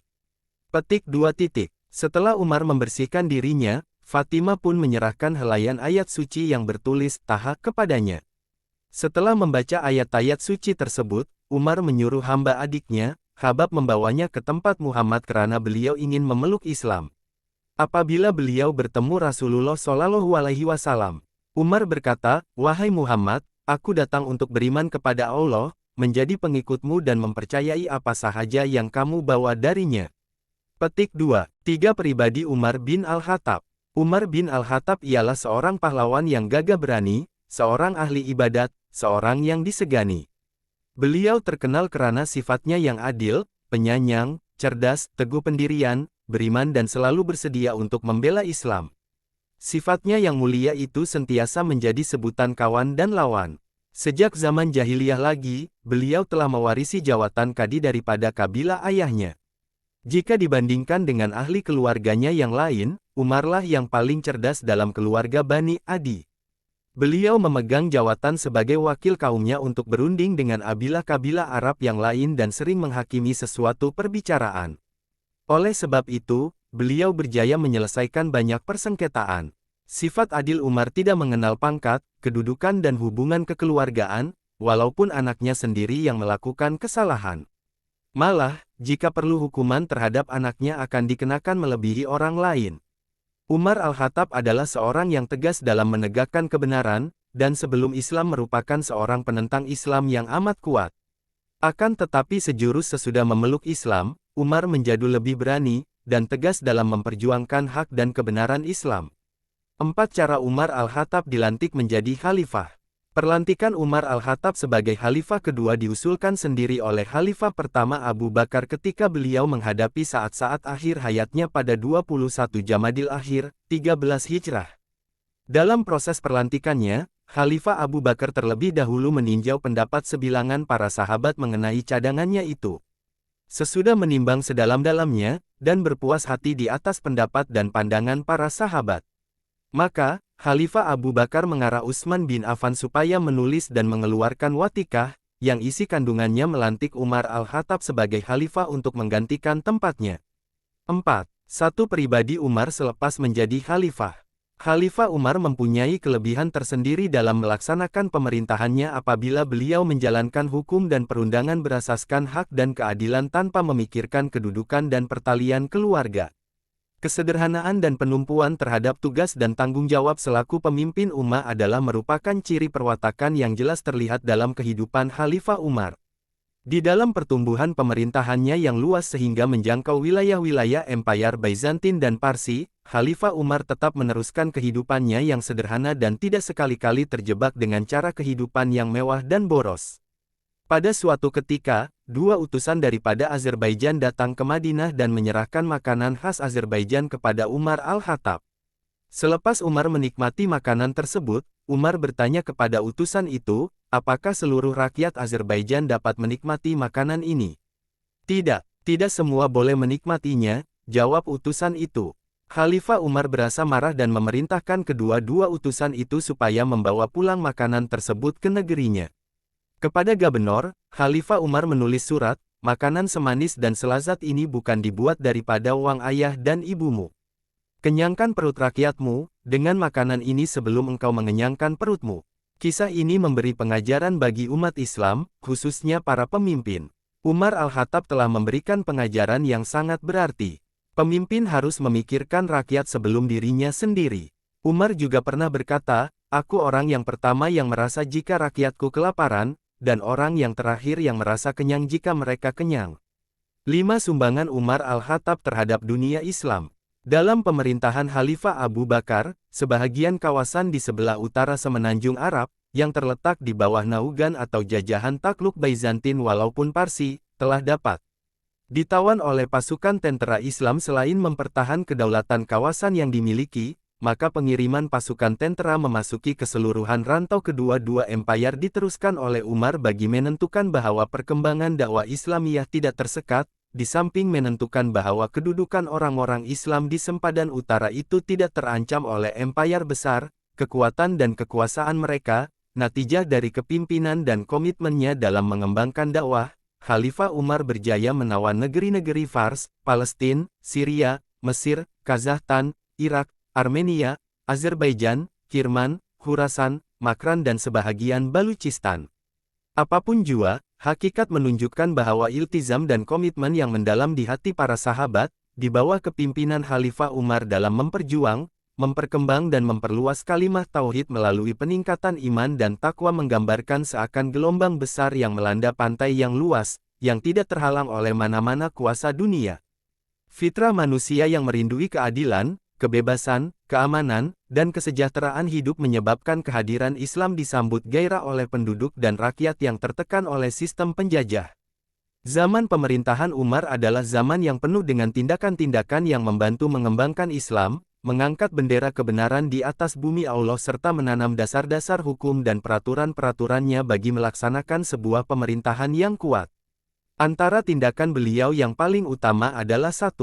Petik 2. Setelah Umar membersihkan dirinya, Fatimah pun menyerahkan helaian ayat suci yang bertulis Taha kepadanya. Setelah membaca ayat-ayat suci tersebut, Umar menyuruh hamba adiknya, Khabab, membawanya ke tempat Muhammad karena beliau ingin memeluk Islam. Apabila beliau bertemu Rasulullah Shallallahu Alaihi Wasallam, Umar berkata, "Wahai Muhammad, aku datang untuk beriman kepada Allah, menjadi pengikutmu dan mempercayai apa sahaja yang kamu bawa darinya." Petik 2. 3. Pribadi Umar bin Al-Khattab. Umar bin Al-Khattab ialah seorang pahlawan yang gagah berani, seorang ahli ibadat, seorang yang disegani. Beliau terkenal karena sifatnya yang adil, penyayang, cerdas, teguh pendirian, beriman dan selalu bersedia untuk membela Islam. Sifatnya yang mulia itu sentiasa menjadi sebutan kawan dan lawan. Sejak zaman jahiliyah lagi, beliau telah mewarisi jawatan kadi daripada kabilah ayahnya. Jika dibandingkan dengan ahli keluarganya yang lain, Umarlah yang paling cerdas dalam keluarga Bani Adi. Beliau memegang jawatan sebagai wakil kaumnya untuk berunding dengan kabilah-kabilah Arab yang lain dan sering menghakimi sesuatu perbicaraan. Oleh sebab itu, beliau berjaya menyelesaikan banyak persengketaan. Sifat adil Umar tidak mengenal pangkat, kedudukan dan hubungan kekeluargaan, walaupun anaknya sendiri yang melakukan kesalahan. Malah, jika perlu hukuman terhadap anaknya akan dikenakan melebihi orang lain. Umar Al-Khattab adalah seorang yang tegas dalam menegakkan kebenaran, dan sebelum Islam merupakan seorang penentang Islam yang amat kuat. Akan tetapi sejurus sesudah memeluk Islam, Umar menjadi lebih berani, dan tegas dalam memperjuangkan hak dan kebenaran Islam. 4 cara Umar Al-Khattab dilantik menjadi khalifah. Perlantikan Umar Al-Khattab sebagai khalifah kedua diusulkan sendiri oleh khalifah pertama Abu Bakar ketika beliau menghadapi saat-saat akhir hayatnya pada 21 Jamadil Akhir, 13 Hijrah. Dalam proses perlantikannya, Khalifah Abu Bakar terlebih dahulu meninjau pendapat sebilangan para sahabat mengenai cadangannya itu. Sesudah menimbang sedalam-dalamnya, dan berpuas hati di atas pendapat dan pandangan para sahabat, maka, Khalifah Abu Bakar mengarah Utsman bin Affan supaya menulis dan mengeluarkan watikah, yang isi kandungannya melantik Umar Al-Khattab sebagai khalifah untuk menggantikan tempatnya. 4. Satu pribadi Umar selepas menjadi khalifah. Khalifah Umar mempunyai kelebihan tersendiri dalam melaksanakan pemerintahannya apabila beliau menjalankan hukum dan perundangan berasaskan hak dan keadilan tanpa memikirkan kedudukan dan pertalian keluarga. Kesederhanaan dan penumpuan terhadap tugas dan tanggung jawab selaku pemimpin ummah adalah merupakan ciri perwatakan yang jelas terlihat dalam kehidupan Khalifah Umar. Di dalam pertumbuhan pemerintahannya yang luas sehingga menjangkau wilayah-wilayah Empire Byzantine dan Parsi, Khalifah Umar tetap meneruskan kehidupannya yang sederhana dan tidak sekali-kali terjebak dengan cara kehidupan yang mewah dan boros. Pada suatu ketika, 2 utusan daripada Azerbaijan datang ke Madinah dan menyerahkan makanan khas Azerbaijan kepada Umar Al-Khattab. Selepas Umar menikmati makanan tersebut, Umar bertanya kepada utusan itu, apakah seluruh rakyat Azerbaijan dapat menikmati makanan ini? Tidak, tidak semua boleh menikmatinya, jawab utusan itu. Khalifah Umar berasa marah dan memerintahkan kedua-dua utusan itu supaya membawa pulang makanan tersebut ke negerinya. Kepada Gabenor, Khalifah Umar menulis surat, makanan semanis dan selazat ini bukan dibuat daripada uang ayah dan ibumu. Kenyangkan perut rakyatmu, dengan makanan ini sebelum engkau mengenyangkan perutmu. Kisah ini memberi pengajaran bagi umat Islam, khususnya para pemimpin. Umar Al-Khattab telah memberikan pengajaran yang sangat berarti. Pemimpin harus memikirkan rakyat sebelum dirinya sendiri. Umar juga pernah berkata, aku orang yang pertama yang merasa jika rakyatku kelaparan, dan orang yang terakhir yang merasa kenyang jika mereka kenyang. 5 sumbangan Umar Al-Khattab terhadap dunia Islam. Dalam pemerintahan Khalifah Abu Bakar, sebahagian kawasan di sebelah utara semenanjung Arab, yang terletak di bawah naungan atau jajahan takluk Byzantine walaupun Parsi, telah dapat ditawan oleh pasukan tentara Islam. Selain mempertahan kedaulatan kawasan yang dimiliki, maka pengiriman pasukan tentara memasuki keseluruhan rantau kedua-dua empire diteruskan oleh Umar bagi menentukan bahwa perkembangan dakwah Islamiyah tidak tersekat, di samping menentukan bahwa kedudukan orang-orang Islam di sempadan utara itu tidak terancam oleh empire besar, kekuatan dan kekuasaan mereka. Natijah dari kepimpinan dan komitmennya dalam mengembangkan dakwah, Khalifah Umar berjaya menawan negeri-negeri Fars, Palestina, Syria, Mesir, Kazakhstan, Irak, Armenia, Azerbaijan, Kirman, Khurasan, Makran dan sebahagian Baluchistan. Apapun jua, hakikat menunjukkan bahwa iltizam dan komitmen yang mendalam di hati para sahabat, di bawah kepimpinan Khalifah Umar dalam memperjuang, memperkembang dan memperluas kalimat tauhid melalui peningkatan iman dan takwa menggambarkan seakan gelombang besar yang melanda pantai yang luas, yang tidak terhalang oleh mana-mana kuasa dunia. Fitrah manusia yang merindui keadilan, kebebasan, keamanan, dan kesejahteraan hidup menyebabkan kehadiran Islam disambut gairah oleh penduduk dan rakyat yang tertekan oleh sistem penjajah. Zaman pemerintahan Umar adalah zaman yang penuh dengan tindakan-tindakan yang membantu mengembangkan Islam, mengangkat bendera kebenaran di atas bumi Allah serta menanam dasar-dasar hukum dan peraturan-peraturannya bagi melaksanakan sebuah pemerintahan yang kuat. Antara tindakan beliau yang paling utama adalah 1.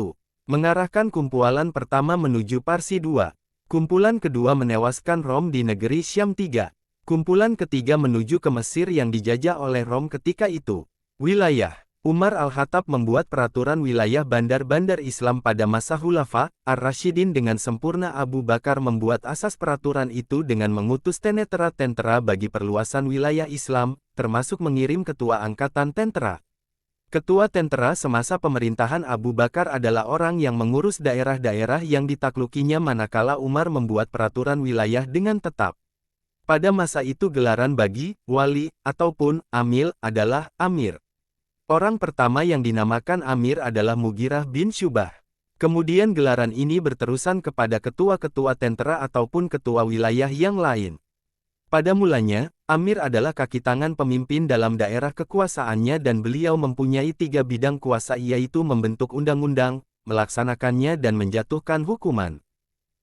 Mengarahkan kumpulan pertama menuju Parsi 2. Kumpulan kedua menewaskan Rom di negeri Syam III. Kumpulan ketiga menuju ke Mesir yang dijajah oleh Rom ketika itu. Wilayah Umar Al-Khattab membuat peraturan wilayah bandar-bandar Islam pada masa Khulafa Ar-Rasyidin dengan sempurna. Abu Bakar membuat asas peraturan itu dengan mengutus tentara bagi perluasan wilayah Islam, termasuk mengirim ketua angkatan tentara. Ketua tentara semasa pemerintahan Abu Bakar adalah orang yang mengurus daerah-daerah yang ditaklukinya manakala Umar membuat peraturan wilayah dengan tetap. Pada masa itu gelaran bagi wali ataupun amil adalah amir. Orang pertama yang dinamakan amir adalah Mughirah bin Syubah. Kemudian gelaran ini berterusan kepada ketua-ketua tentara ataupun ketua wilayah yang lain. Pada mulanya, amir adalah kaki tangan pemimpin dalam daerah kekuasaannya dan beliau mempunyai 3 bidang kuasa, yaitu membentuk undang-undang, melaksanakannya dan menjatuhkan hukuman.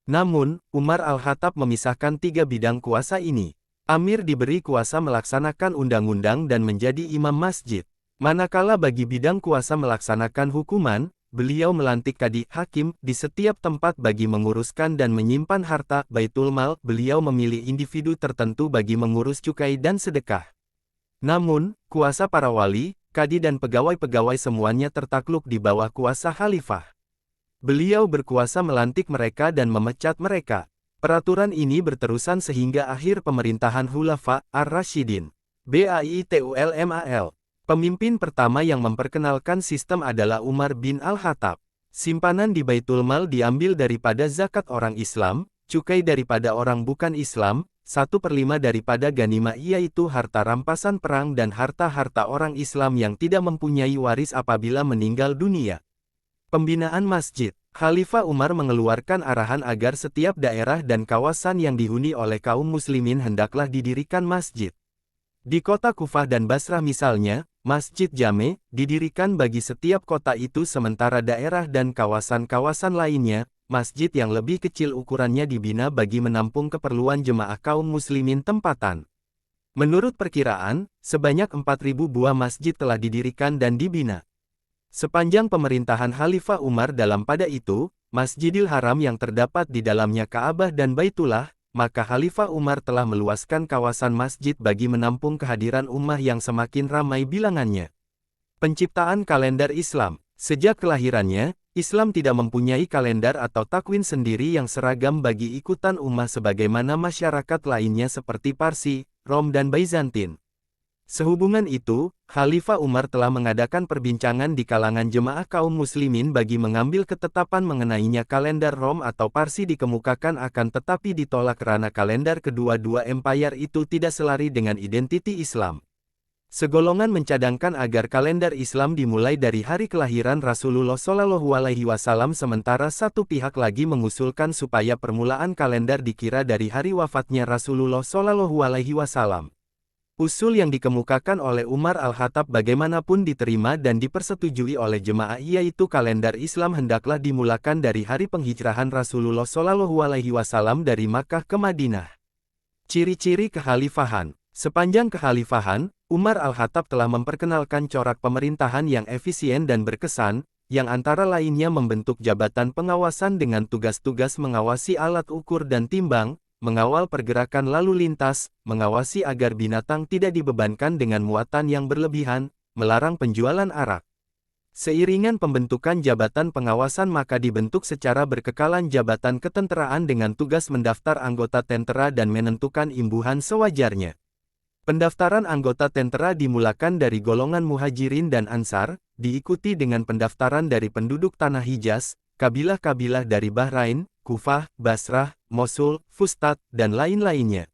Namun, Umar Al-Khattab memisahkan 3 bidang kuasa ini. Amir diberi kuasa melaksanakan undang-undang dan menjadi imam masjid. Manakala bagi bidang kuasa melaksanakan hukuman, beliau melantik kadi hakim di setiap tempat bagi menguruskan dan menyimpan harta Baitul Mal. Beliau memilih individu tertentu bagi mengurus cukai dan sedekah. Namun, kuasa para wali, kadi dan pegawai-pegawai semuanya tertakluk di bawah kuasa khalifah. Beliau berkuasa melantik mereka dan memecat mereka. Peraturan ini berterusan sehingga akhir pemerintahan Khulafa Ar-Rasyidin. Baitul Mal. Pemimpin pertama yang memperkenalkan sistem adalah Umar bin Al-Khattab. Simpanan di Baitul Mal diambil daripada zakat orang Islam, cukai daripada orang bukan Islam, 1/5 daripada ganimah yaitu harta rampasan perang dan harta-harta orang Islam yang tidak mempunyai waris apabila meninggal dunia. Pembinaan masjid. Khalifah Umar mengeluarkan arahan agar setiap daerah dan kawasan yang dihuni oleh kaum muslimin hendaklah didirikan masjid. Di kota Kufah dan Basrah misalnya, Masjid Jame didirikan bagi setiap kota itu, sementara daerah dan kawasan-kawasan lainnya, masjid yang lebih kecil ukurannya dibina bagi menampung keperluan jemaah kaum muslimin tempatan. Menurut perkiraan, sebanyak 4.000 buah masjid telah didirikan dan dibina. Sepanjang pemerintahan Khalifah Umar dalam pada itu, Masjidil Haram yang terdapat di dalamnya Ka'bah dan Baitullah, maka Khalifah Umar telah meluaskan kawasan masjid bagi menampung kehadiran ummah yang semakin ramai bilangannya. Penciptaan kalender Islam. Sejak kelahirannya, Islam tidak mempunyai kalender atau takwin sendiri yang seragam bagi ikutan ummah sebagaimana masyarakat lainnya seperti Parsi, Rom dan Bizantin. Sehubungan itu, Khalifah Umar telah mengadakan perbincangan di kalangan jemaah kaum muslimin bagi mengambil ketetapan mengenainya. Kalender Rom atau Parsi dikemukakan akan tetapi ditolak karena kalender kedua-dua empire itu tidak selari dengan identiti Islam. Segolongan mencadangkan agar kalender Islam dimulai dari hari kelahiran Rasulullah SAW, sementara satu pihak lagi mengusulkan supaya permulaan kalender dikira dari hari wafatnya Rasulullah SAW. Usul yang dikemukakan oleh Umar Al-Khattab bagaimanapun diterima dan dipersetujui oleh jemaah, yaitu kalender Islam hendaklah dimulakan dari hari penghijrahan Rasulullah SAW dari Makkah ke Madinah. Ciri-ciri kekhalifahan. Sepanjang kekhalifahan, Umar Al-Khattab telah memperkenalkan corak pemerintahan yang efisien dan berkesan, yang antara lainnya membentuk jabatan pengawasan dengan tugas-tugas mengawasi alat ukur dan timbang, mengawal pergerakan lalu lintas, mengawasi agar binatang tidak dibebankan dengan muatan yang berlebihan, melarang penjualan arak. Seiringan pembentukan jabatan pengawasan maka dibentuk secara berkekalan jabatan ketenteraan dengan tugas mendaftar anggota tentara dan menentukan imbuhan sewajarnya. Pendaftaran anggota tentara dimulakan dari golongan Muhajirin dan Ansar, diikuti dengan pendaftaran dari penduduk Tanah Hijaz, kabilah-kabilah dari Bahrain, Kufah, Basrah, Mosul, Fustat, dan lain-lainnya.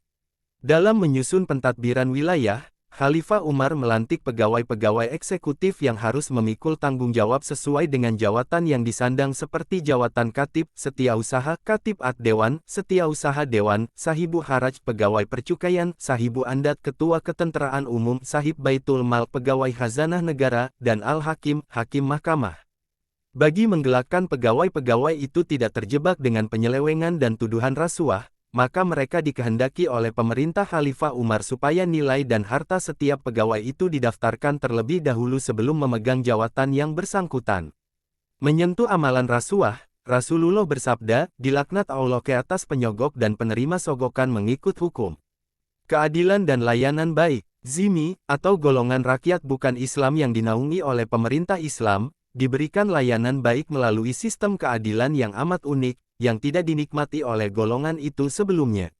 Dalam menyusun pentadbiran wilayah, Khalifah Umar melantik pegawai-pegawai eksekutif yang harus memikul tanggung jawab sesuai dengan jawatan yang disandang seperti jawatan katib, setiausaha, katib ad-dewan, setiausaha dewan, sahibu haraj, pegawai percukaian, sahibu andat, ketua ketenteraan umum, sahib Baitul Mal, pegawai khazanah negara, dan al-hakim, hakim mahkamah. Bagi menggelakkan pegawai-pegawai itu tidak terjebak dengan penyelewengan dan tuduhan rasuah, maka mereka dikehendaki oleh pemerintah Khalifah Umar supaya nilai dan harta setiap pegawai itu didaftarkan terlebih dahulu sebelum memegang jawatan yang bersangkutan. Menyentuh amalan rasuah, Rasulullah bersabda, dilaknat Allah ke atas penyogok dan penerima sogokan mengikut hukum. Keadilan dan layanan baik, zimmi, atau golongan rakyat bukan Islam yang dinaungi oleh pemerintah Islam, diberikan layanan baik melalui sistem keadilan yang amat unik, yang tidak dinikmati oleh golongan itu sebelumnya.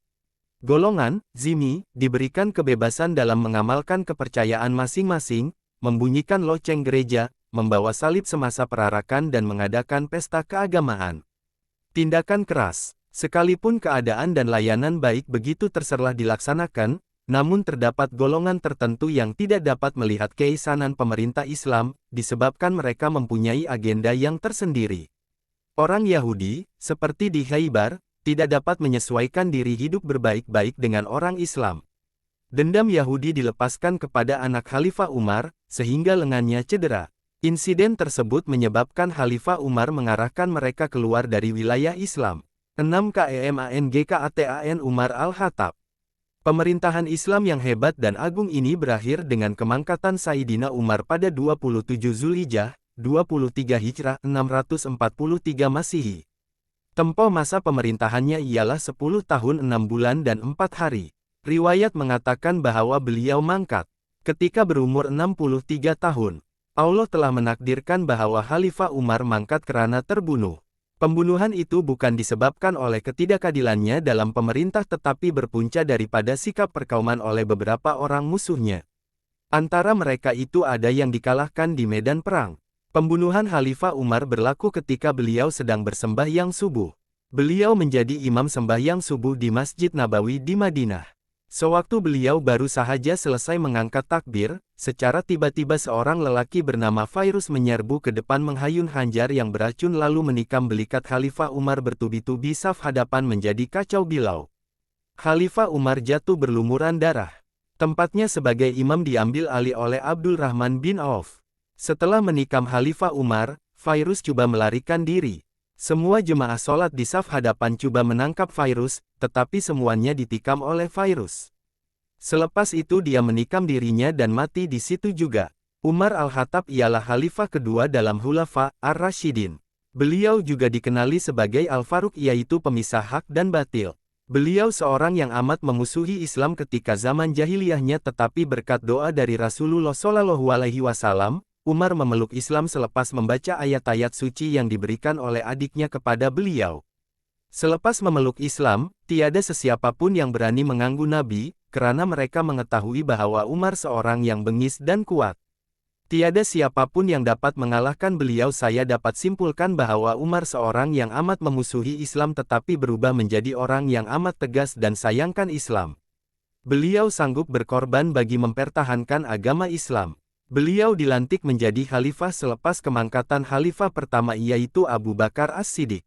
Golongan, zimmi, diberikan kebebasan dalam mengamalkan kepercayaan masing-masing, membunyikan loceng gereja, membawa salib semasa perarakan dan mengadakan pesta keagamaan. Tindakan keras, sekalipun keadaan dan layanan baik begitu terserlah dilaksanakan, namun terdapat golongan tertentu yang tidak dapat melihat keisanan pemerintah Islam, disebabkan mereka mempunyai agenda yang tersendiri. Orang Yahudi, seperti di Khaybar, tidak dapat menyesuaikan diri hidup berbaik-baik dengan orang Islam. Dendam Yahudi dilepaskan kepada anak Khalifah Umar, sehingga lengannya cedera. Insiden tersebut menyebabkan Khalifah Umar mengarahkan mereka keluar dari wilayah Islam. 6 KEMANGKATAN Umar Al-Khattab. Pemerintahan Islam yang hebat dan agung ini berakhir dengan kemangkatan Sayyidina Umar pada 27 Zulhijjah, 23 Hijrah, 643 Masehi. Tempo masa pemerintahannya ialah 10 tahun 6 bulan dan 4 hari. Riwayat mengatakan bahwa beliau mangkat ketika berumur 63 tahun. Allah telah menakdirkan bahwa Khalifah Umar mangkat karena terbunuh. Pembunuhan itu bukan disebabkan oleh ketidakadilannya dalam pemerintah tetapi berpunca daripada sikap perkauman oleh beberapa orang musuhnya. Antara mereka itu ada yang dikalahkan di medan perang. Pembunuhan Khalifah Umar berlaku ketika beliau sedang bersembahyang subuh. Beliau menjadi imam sembahyang subuh di Masjid Nabawi di Madinah. Sewaktu beliau baru sahaja selesai mengangkat takbir, secara tiba-tiba seorang lelaki bernama Fairuz menyerbu ke depan menghayun hanjar yang beracun lalu menikam belikat Khalifah Umar bertubi-tubi saf hadapan menjadi kacau bilau. Khalifah Umar jatuh berlumuran darah. Tempatnya sebagai imam diambil alih oleh Abdul Rahman bin Auf. Setelah menikam Khalifah Umar, Fairuz coba melarikan diri. Semua jemaah sholat di saf hadapan coba menangkap Fairuz, tetapi semuanya ditikam oleh Fairuz. Selepas itu dia menikam dirinya dan mati di situ juga. Umar Al-Khattab ialah khalifah kedua dalam Khulafa Ar-Rasyidin. Beliau juga dikenali sebagai Al-Faruq yaitu pemisah hak dan batil. Beliau seorang yang amat memusuhi Islam ketika zaman jahiliyahnya tetapi berkat doa dari Rasulullah SAW, Umar memeluk Islam selepas membaca ayat-ayat suci yang diberikan oleh adiknya kepada beliau. Selepas memeluk Islam, tiada sesiapapun yang berani mengganggu Nabi, karena mereka mengetahui bahwa Umar seorang yang bengis dan kuat. Tiada siapapun yang dapat mengalahkan beliau. Saya dapat simpulkan bahwa Umar seorang yang amat memusuhi Islam tetapi berubah menjadi orang yang amat tegas dan sayangkan Islam. Beliau sanggup berkorban bagi mempertahankan agama Islam. Beliau dilantik menjadi khalifah selepas kemangkatan khalifah pertama yaitu Abu Bakar As-Siddiq.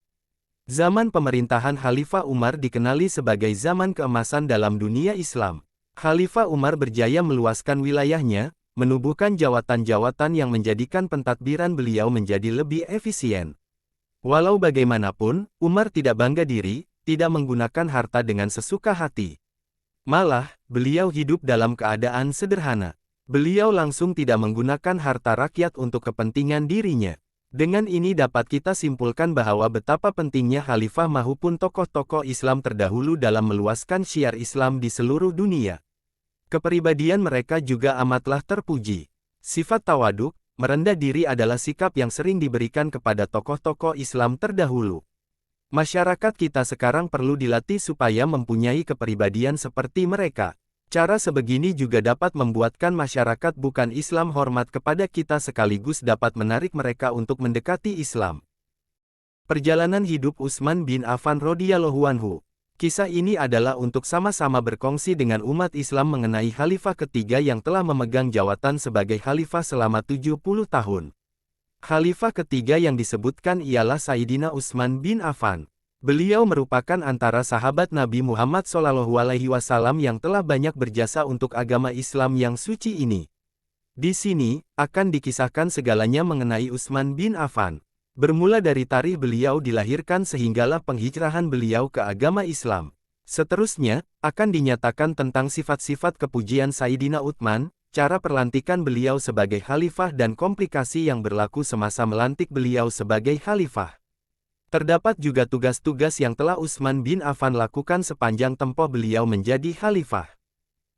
Zaman pemerintahan Khalifah Umar dikenali sebagai zaman keemasan dalam dunia Islam. Khalifah Umar berjaya meluaskan wilayahnya, menubuhkan jawatan-jawatan yang menjadikan pentadbiran beliau menjadi lebih efisien. Walau bagaimanapun, Umar tidak bangga diri, tidak menggunakan harta dengan sesuka hati. Malah, beliau hidup dalam keadaan sederhana. Beliau langsung tidak menggunakan harta rakyat untuk kepentingan dirinya. Dengan ini dapat kita simpulkan bahwa betapa pentingnya khalifah maupun tokoh-tokoh Islam terdahulu dalam meluaskan syiar Islam di seluruh dunia. Kepribadian mereka juga amatlah terpuji. Sifat tawaduk, merendah diri adalah sikap yang sering diberikan kepada tokoh-tokoh Islam terdahulu. Masyarakat kita sekarang perlu dilatih supaya mempunyai kepribadian seperti mereka. Cara sebegini juga dapat membuatkan masyarakat bukan Islam hormat kepada kita sekaligus dapat menarik mereka untuk mendekati Islam. Perjalanan hidup Utsman bin Affan radhiyallahu anhu. Kisah ini adalah untuk sama-sama berkongsi dengan umat Islam mengenai khalifah ketiga yang telah memegang jawatan sebagai khalifah selama 70 tahun. Khalifah ketiga yang disebutkan ialah Sayyidina Utsman bin Affan. Beliau merupakan antara sahabat Nabi Muhammad SAW yang telah banyak berjasa untuk agama Islam yang suci ini. Di sini, akan dikisahkan segalanya mengenai Utsman bin Affan. Bermula dari tarikh beliau dilahirkan sehinggalah penghijrahan beliau ke agama Islam. Seterusnya, akan dinyatakan tentang sifat-sifat kepujian Sayyidina Utsman, cara perlantikan beliau sebagai khalifah dan komplikasi yang berlaku semasa melantik beliau sebagai khalifah. Terdapat juga tugas-tugas yang telah Utsman bin Affan lakukan sepanjang tempoh beliau menjadi khalifah.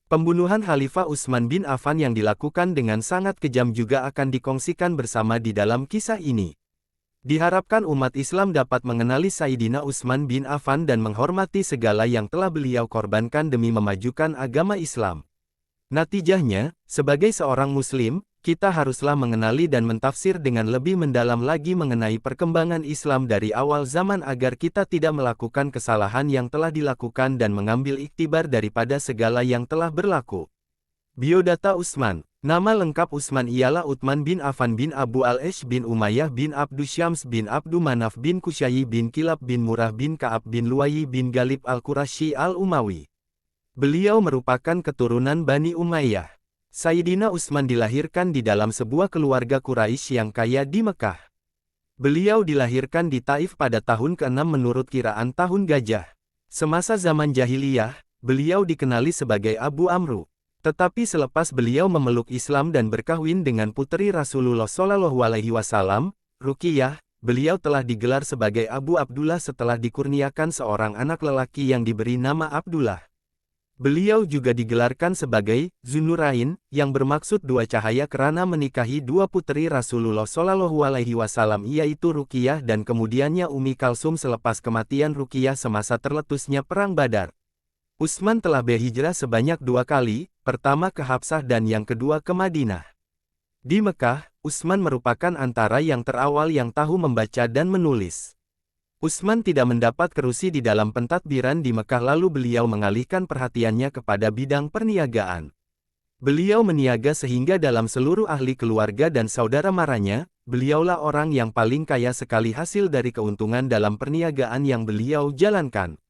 Pembunuhan Khalifah Utsman bin Affan yang dilakukan dengan sangat kejam juga akan dikongsikan bersama di dalam kisah ini. Diharapkan umat Islam dapat mengenali Sayyidina Utsman bin Affan dan menghormati segala yang telah beliau korbankan demi memajukan agama Islam. Natijahnya, sebagai seorang Muslim, kita haruslah mengenali dan mentafsir dengan lebih mendalam lagi mengenai perkembangan Islam dari awal zaman agar kita tidak melakukan kesalahan yang telah dilakukan dan mengambil iktibar daripada segala yang telah berlaku. Biodata Utsman. Nama lengkap Utsman ialah Uthman bin Affan bin Abu al-Ash bin Umayyah bin Abdu Syams bin Abdu Manaf bin Qusayy bin Kilab bin Murrah bin Ka'ab bin Luwayy bin Ghalib al-Qurasyi al-Umawi. Beliau merupakan keturunan Bani Umayyah. Sayyidina Utsman dilahirkan di dalam sebuah keluarga Quraisy yang kaya di Mekah. Beliau dilahirkan di Taif pada tahun ke-6 menurut kiraan tahun gajah. Semasa zaman jahiliyah, beliau dikenali sebagai Abu Amru. Tetapi selepas beliau memeluk Islam dan berkahwin dengan putri Rasulullah SAW, Ruqayyah, beliau telah digelar sebagai Abu Abdullah setelah dikurniakan seorang anak lelaki yang diberi nama Abdullah. Beliau juga digelarkan sebagai Dzunurain, yang bermaksud dua cahaya karena menikahi dua putri Rasulullah SAW yaitu Ruqayyah dan kemudiannya Ummi Kalsum selepas kematian Ruqayyah semasa terletusnya Perang Badar. Utsman telah berhijrah sebanyak 2 kali, pertama ke Habsah dan yang kedua ke Madinah. Di Mekah, Utsman merupakan antara yang terawal yang tahu membaca dan menulis. Utsman tidak mendapat kerusi di dalam pentadbiran di Mekah lalu beliau mengalihkan perhatiannya kepada bidang perniagaan. Beliau meniaga sehingga dalam seluruh ahli keluarga dan saudara maranya, beliaulah orang yang paling kaya sekali hasil dari keuntungan dalam perniagaan yang beliau jalankan.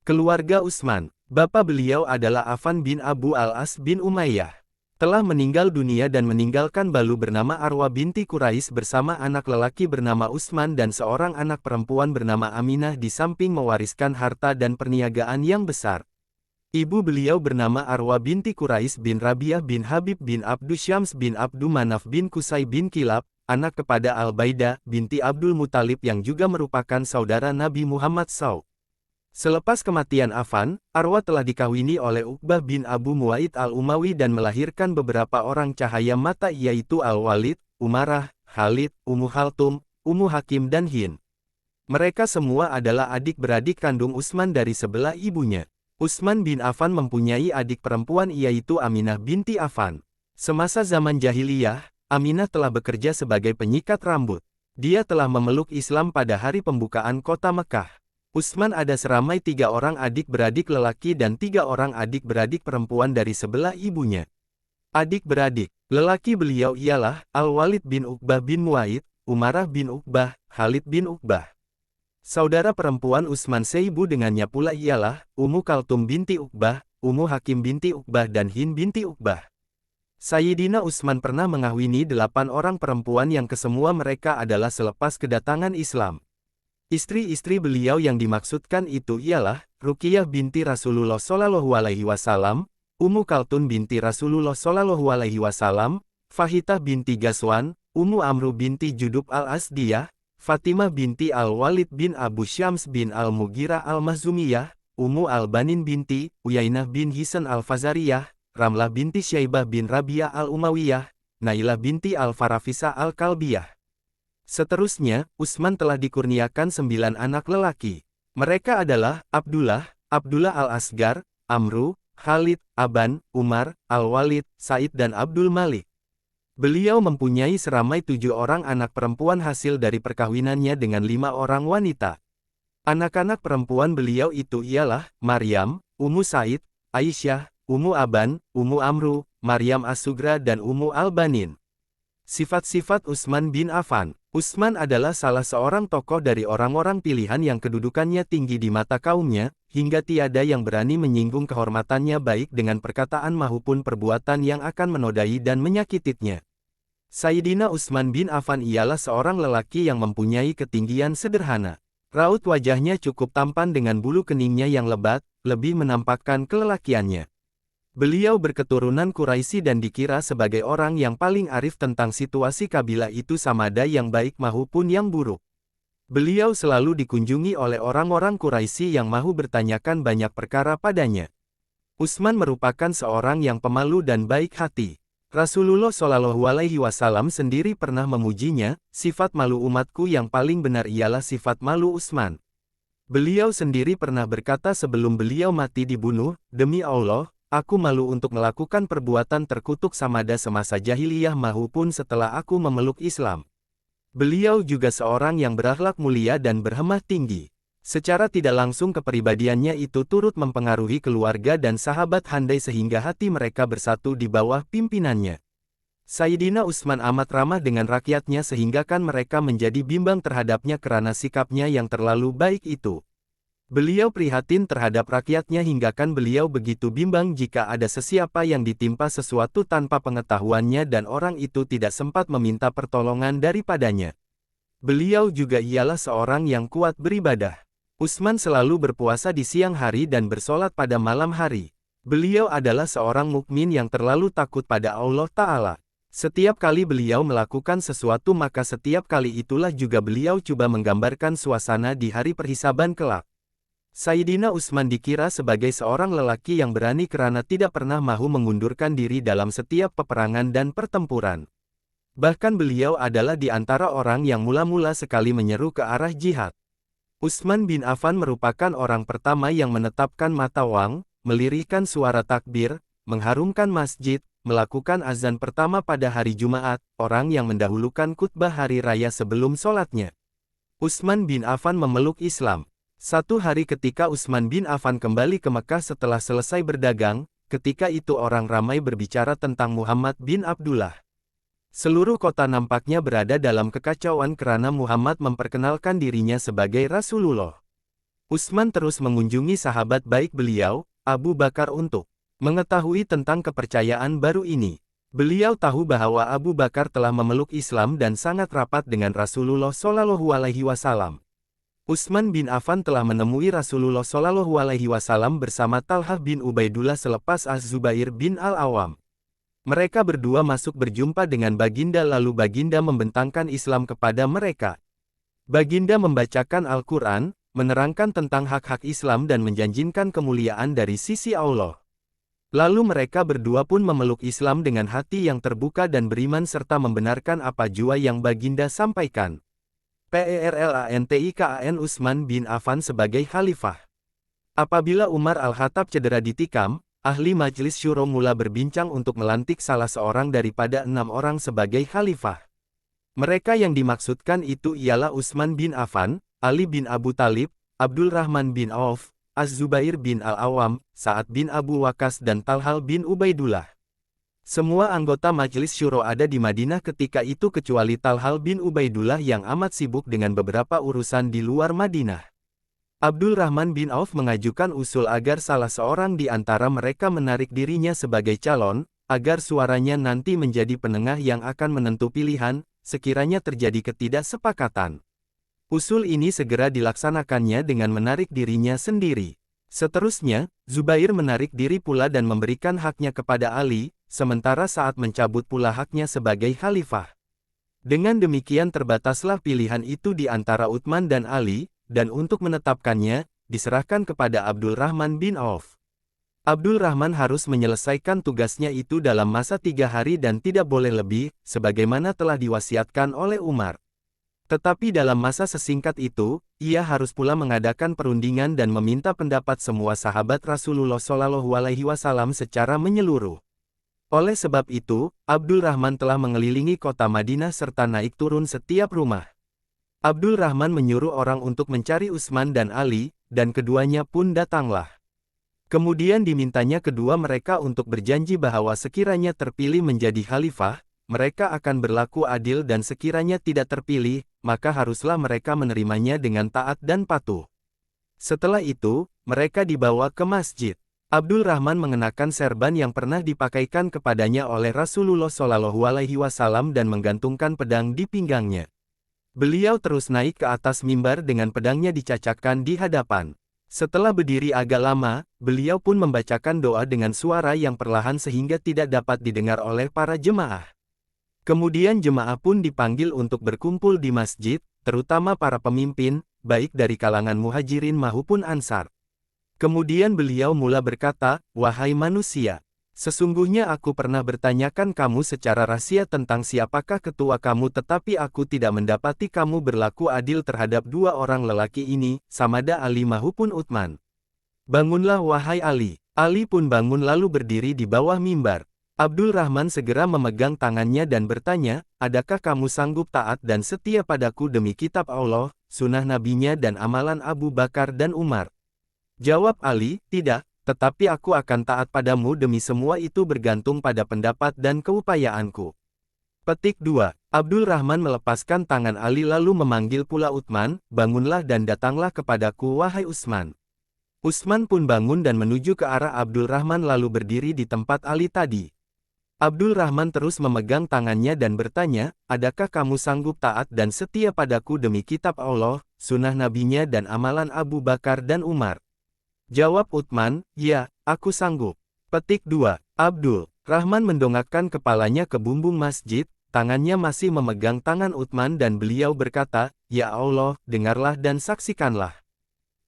Keluarga Utsman, bapa beliau adalah Affan bin Abu al-As bin Umayyah. Telah meninggal dunia dan meninggalkan balu bernama Arwa binti Quraisy bersama anak lelaki bernama Utsman dan seorang anak perempuan bernama Aminah di samping mewariskan harta dan perniagaan yang besar. Ibu beliau bernama Arwa binti Quraisy bin Rabi'ah bin Habib bin Abdu Syams bin Abdu Manaf bin Qusay bin Kilab, anak kepada Al-Baidah binti Abdul Muthalib yang juga merupakan saudara Nabi Muhammad SAW. Selepas kematian Affan, Arwa telah dikawini oleh Uqbah bin Abu Mu'aid al-Umawi dan melahirkan beberapa orang cahaya mata yaitu Al-Walid, Umarah, Khalid, Ummu Khaltum, Ummu Hakim dan Hind. Mereka semua adalah adik-beradik kandung Utsman dari sebelah ibunya. Utsman bin Affan mempunyai adik perempuan yaitu Aminah binti Affan. Semasa zaman jahiliyah, Aminah telah bekerja sebagai penyikat rambut. Dia telah memeluk Islam pada hari pembukaan kota Mekah. Utsman ada seramai 3 orang adik-beradik lelaki dan 3 orang adik-beradik perempuan dari sebelah ibunya. Adik-beradik, lelaki beliau ialah Al-Walid bin Uqbah bin Mu'aid, Umarah bin Uqbah, Khalid bin Uqbah. Saudara perempuan Utsman seibu dengannya pula ialah Ummu Kaltum binti Uqbah, Ummu Hakim binti Uqbah dan Hind binti Uqbah. Sayyidina Utsman pernah mengawini 8 orang perempuan yang kesemua mereka adalah selepas kedatangan Islam. Istri-istri beliau yang dimaksudkan itu ialah Ruqayyah binti Rasulullah SAW, Ummu Kaltun binti Rasulullah SAW, Fahitah binti Ghazwan, Ummu Amru binti Judub al-Asdiyah, Fatimah binti Al-Walid bin Abu Syams bin Al-Mughirah al-Mahzumiyah, Ummu Al-Banin binti Uyainah bin Hisan al-Fazariyah, Ramlah binti Syaibah bin Rabi'ah al-Umawiyah, Nailah binti Al-Farafisa al-Kalbiyah. Seterusnya, Utsman telah dikurniakan 9 anak lelaki. Mereka adalah Abdullah, Abdullah al-Asgar, Amru, Khalid, Aban, Umar, Al-Walid, Said dan Abdul Malik. Beliau mempunyai seramai 7 orang anak perempuan hasil dari perkahwinannya dengan 5 orang wanita. Anak-anak perempuan beliau itu ialah Maryam, Ummu Said, Aisyah, Ummu Aban, Ummu Amru, Maryam As-Sugra dan Ummu Al-Banin. Sifat-sifat Utsman bin Affan. Utsman adalah salah seorang tokoh dari orang-orang pilihan yang kedudukannya tinggi di mata kaumnya, hingga tiada yang berani menyinggung kehormatannya baik dengan perkataan maupun perbuatan yang akan menodai dan menyakitinya. Sayyidina Utsman bin Affan ialah seorang lelaki yang mempunyai ketinggian sederhana. Raut wajahnya cukup tampan dengan bulu keningnya yang lebat, lebih menampakkan kelelakiannya. Beliau berketurunan Quraisy dan dikira sebagai orang yang paling arif tentang situasi kabilah itu samada yang baik maupun yang buruk. Beliau selalu dikunjungi oleh orang-orang Quraisy yang mahu bertanyakan banyak perkara padanya. Utsman merupakan seorang yang pemalu dan baik hati. Rasulullah Shallallahu Alaihi Wasallam sendiri pernah memujinya, sifat malu umatku yang paling benar ialah sifat malu Utsman. Beliau sendiri pernah berkata sebelum beliau mati dibunuh, demi Allah, aku malu untuk melakukan perbuatan terkutuk samada semasa jahiliyah maupun setelah aku memeluk Islam. Beliau juga seorang yang berakhlak mulia dan berhemah tinggi. Secara tidak langsung kepribadiannya itu turut mempengaruhi keluarga dan sahabat handai sehingga hati mereka bersatu di bawah pimpinannya. Sayyidina Utsman amat ramah dengan rakyatnya sehingga kan mereka menjadi bimbang terhadapnya karena sikapnya yang terlalu baik itu. Beliau prihatin terhadap rakyatnya hingga kan beliau begitu bimbang jika ada sesiapa yang ditimpa sesuatu tanpa pengetahuannya dan orang itu tidak sempat meminta pertolongan daripadanya. Beliau juga ialah seorang yang kuat beribadah. Utsman selalu berpuasa di siang hari dan bersolat pada malam hari. Beliau adalah seorang mukmin yang terlalu takut pada Allah Ta'ala. Setiap kali beliau melakukan sesuatu maka setiap kali itulah juga beliau coba menggambarkan suasana di hari perhisaban kelak. Sayyidina Utsman dikira sebagai seorang lelaki yang berani karena tidak pernah mahu mengundurkan diri dalam setiap peperangan dan pertempuran. Bahkan beliau adalah di antara orang yang mula-mula sekali menyeru ke arah jihad. Utsman bin Affan merupakan orang pertama yang menetapkan mata wang, melirihkan suara takbir, mengharumkan masjid, melakukan azan pertama pada hari Jumat, orang yang mendahulukan khutbah hari raya sebelum sholatnya. Utsman bin Affan memeluk Islam. Satu hari ketika Utsman bin Affan kembali ke Mekah setelah selesai berdagang, ketika itu orang ramai berbicara tentang Muhammad bin Abdullah. Seluruh kota nampaknya berada dalam kekacauan karena Muhammad memperkenalkan dirinya sebagai Rasulullah. Utsman terus mengunjungi sahabat baik beliau, Abu Bakar untuk mengetahui tentang kepercayaan baru ini. Beliau tahu bahwa Abu Bakar telah memeluk Islam dan sangat rapat dengan Rasulullah Shallallahu Alaihi Wasallam. Utsman bin Affan telah menemui Rasulullah Shallallahu Alaihi Wasallam bersama Talhah bin Ubaidullah selepas Az-Zubair bin Al-Awwam. Mereka berdua masuk berjumpa dengan Baginda lalu Baginda membentangkan Islam kepada mereka. Baginda membacakan Al-Quran, menerangkan tentang hak-hak Islam dan menjanjikan kemuliaan dari sisi Allah. Lalu mereka berdua pun memeluk Islam dengan hati yang terbuka dan beriman serta membenarkan apa jua yang Baginda sampaikan. PERLANTIKAN Utsman bin Affan sebagai khalifah. Apabila Umar Al-Khattab cedera ditikam, ahli Majelis Syuro mula berbincang untuk melantik salah seorang daripada 6 orang sebagai khalifah. Mereka yang dimaksudkan itu ialah Utsman bin Affan, Ali bin Abu Thalib, Abdul Rahman bin Auf, Az-Zubair bin Al-Awwam, Sa'ad bin Abu Waqqas dan Talhah bin Ubaidullah. Semua anggota Majelis Syuro ada di Madinah ketika itu kecuali Talhah bin Ubaidullah yang amat sibuk dengan beberapa urusan di luar Madinah. Abdul Rahman bin Auf mengajukan usul agar salah seorang di antara mereka menarik dirinya sebagai calon, agar suaranya nanti menjadi penengah yang akan menentu pilihan, sekiranya terjadi ketidaksepakatan. Usul ini segera dilaksanakannya dengan menarik dirinya sendiri. Seterusnya, Zubair menarik diri pula dan memberikan haknya kepada Ali, sementara saat mencabut pula haknya sebagai khalifah. Dengan demikian terbataslah pilihan itu di antara Utsman dan Ali, dan untuk menetapkannya, diserahkan kepada Abdul Rahman bin Auf. Abdul Rahman harus menyelesaikan tugasnya itu dalam masa 3 hari dan tidak boleh lebih, sebagaimana telah diwasiatkan oleh Umar. Tetapi dalam masa sesingkat itu, ia harus pula mengadakan perundingan dan meminta pendapat semua sahabat Rasulullah Shallallahu Alaihi Wasallam secara menyeluruh. Oleh sebab itu, Abdul Rahman telah mengelilingi kota Madinah serta naik turun setiap rumah. Abdul Rahman menyuruh orang untuk mencari Utsman dan Ali, dan keduanya pun datanglah. Kemudian dimintanya kedua mereka untuk berjanji bahwa sekiranya terpilih menjadi khalifah, mereka akan berlaku adil dan sekiranya tidak terpilih, maka haruslah mereka menerimanya dengan taat dan patuh. Setelah itu, mereka dibawa ke masjid. Abdul Rahman mengenakan serban yang pernah dipakaikan kepadanya oleh Rasulullah Shallallahu Alaihi Wasallam dan menggantungkan pedang di pinggangnya. Beliau terus naik ke atas mimbar dengan pedangnya dicacakkan di hadapan. Setelah berdiri agak lama, beliau pun membacakan doa dengan suara yang perlahan sehingga tidak dapat didengar oleh para jemaah. Kemudian jemaah pun dipanggil untuk berkumpul di masjid, terutama para pemimpin, baik dari kalangan muhajirin maupun ansar. Kemudian beliau mula berkata, "Wahai manusia, sesungguhnya aku pernah bertanyakan kamu secara rahasia tentang siapakah ketua kamu, tetapi aku tidak mendapati kamu berlaku adil terhadap dua orang lelaki ini, samada Ali maupun Utsman. Bangunlah wahai Ali." Ali pun bangun lalu berdiri di bawah mimbar. Abdul Rahman segera memegang tangannya dan bertanya, "Adakah kamu sanggup taat dan setia padaku demi kitab Allah, sunnah nabinya dan amalan Abu Bakar dan Umar?" Jawab Ali, "Tidak, tetapi aku akan taat padamu demi semua itu bergantung pada pendapat dan keupayaanku." Petik 2. Abdul Rahman melepaskan tangan Ali lalu memanggil pula Utsman, "Bangunlah dan datanglah kepadaku wahai Utsman." Utsman pun bangun dan menuju ke arah Abdul Rahman lalu berdiri di tempat Ali tadi. Abdul Rahman terus memegang tangannya dan bertanya, "Adakah kamu sanggup taat dan setia padaku demi kitab Allah, sunnah nabinya dan amalan Abu Bakar dan Umar?" Jawab Utsman, "Ya, aku sanggup." Petik 2. Abdul Rahman mendongakkan kepalanya ke bumbung masjid, tangannya masih memegang tangan Utsman dan beliau berkata, "Ya Allah, dengarlah dan saksikanlah.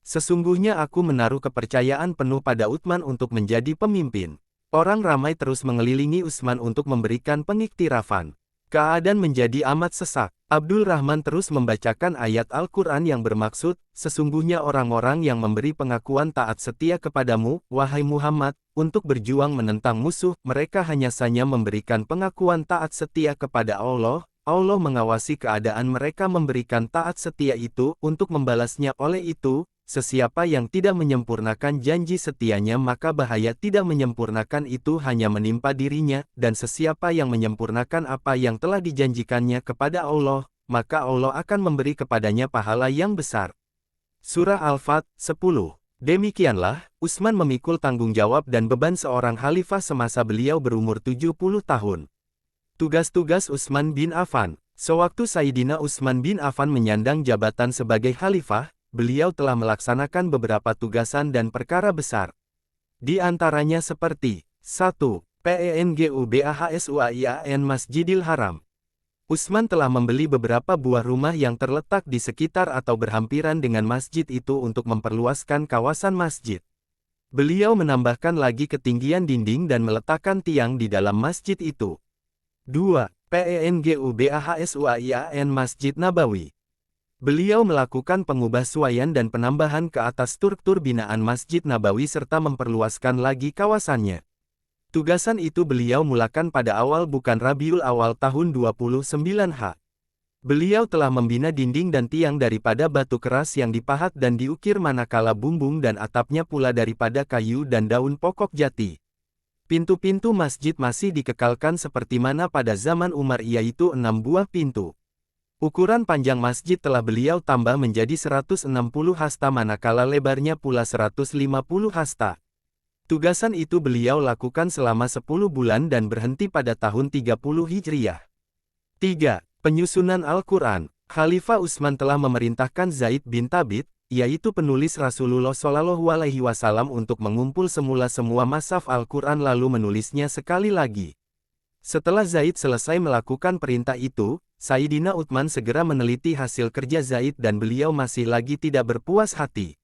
Sesungguhnya aku menaruh kepercayaan penuh pada Utsman untuk menjadi pemimpin." Orang ramai terus mengelilingi Utsman untuk memberikan pengiktirafan. Keadaan menjadi amat sesak. Abdul Rahman terus membacakan ayat Al-Quran yang bermaksud, "Sesungguhnya orang-orang yang memberi pengakuan taat setia kepadamu, wahai Muhammad, untuk berjuang menentang musuh, mereka hanya saja memberikan pengakuan taat setia kepada Allah. Allah mengawasi keadaan mereka memberikan taat setia itu untuk membalasnya. Oleh itu, sesiapa yang tidak menyempurnakan janji setianya maka bahaya tidak menyempurnakan itu hanya menimpa dirinya, dan sesiapa yang menyempurnakan apa yang telah dijanjikannya kepada Allah, maka Allah akan memberi kepadanya pahala yang besar." Surah Al-Fat, 10. Demikianlah, Utsman memikul tanggung jawab dan beban seorang khalifah semasa beliau berumur 70 tahun. Tugas-tugas Utsman bin Affan. Sewaktu Sayyidina Utsman bin Affan menyandang jabatan sebagai khalifah, beliau telah melaksanakan beberapa tugasan dan perkara besar. Di antaranya seperti 1. PENGUBAHSUAIAN Masjidil Haram. Utsman telah membeli beberapa buah rumah yang terletak di sekitar atau berhampiran dengan masjid itu untuk memperluaskan kawasan masjid. Beliau menambahkan lagi ketinggian dinding dan meletakkan tiang di dalam masjid itu. 2. PENGUBAHSUAIAN Masjid Nabawi. Beliau melakukan pengubahsuaian dan penambahan ke atas struktur binaan Masjid Nabawi serta memperluaskan lagi kawasannya. Tugasan itu beliau mulakan pada awal bukan Rabiul Awal tahun 29H. Beliau telah membina dinding dan tiang daripada batu keras yang dipahat dan diukir manakala bumbung dan atapnya pula daripada kayu dan daun pokok jati. Pintu-pintu masjid masih dikekalkan seperti mana pada zaman Umar, yaitu 6 buah pintu. Ukuran panjang masjid telah beliau tambah menjadi 160 hasta manakala lebarnya pula 150 hasta. Tugasan itu beliau lakukan selama 10 bulan dan berhenti pada tahun 30 Hijriah. 3. Penyusunan Al-Quran. Khalifah Utsman telah memerintahkan Zaid bin Thabit, yaitu penulis Rasulullah Shallallahu Alaihi Wasallam, untuk mengumpul semula semua mashaf Al-Quran lalu menulisnya sekali lagi. Setelah Zaid selesai melakukan perintah itu, Sayyidina Utsman segera meneliti hasil kerja Zaid dan beliau masih lagi tidak berpuas hati.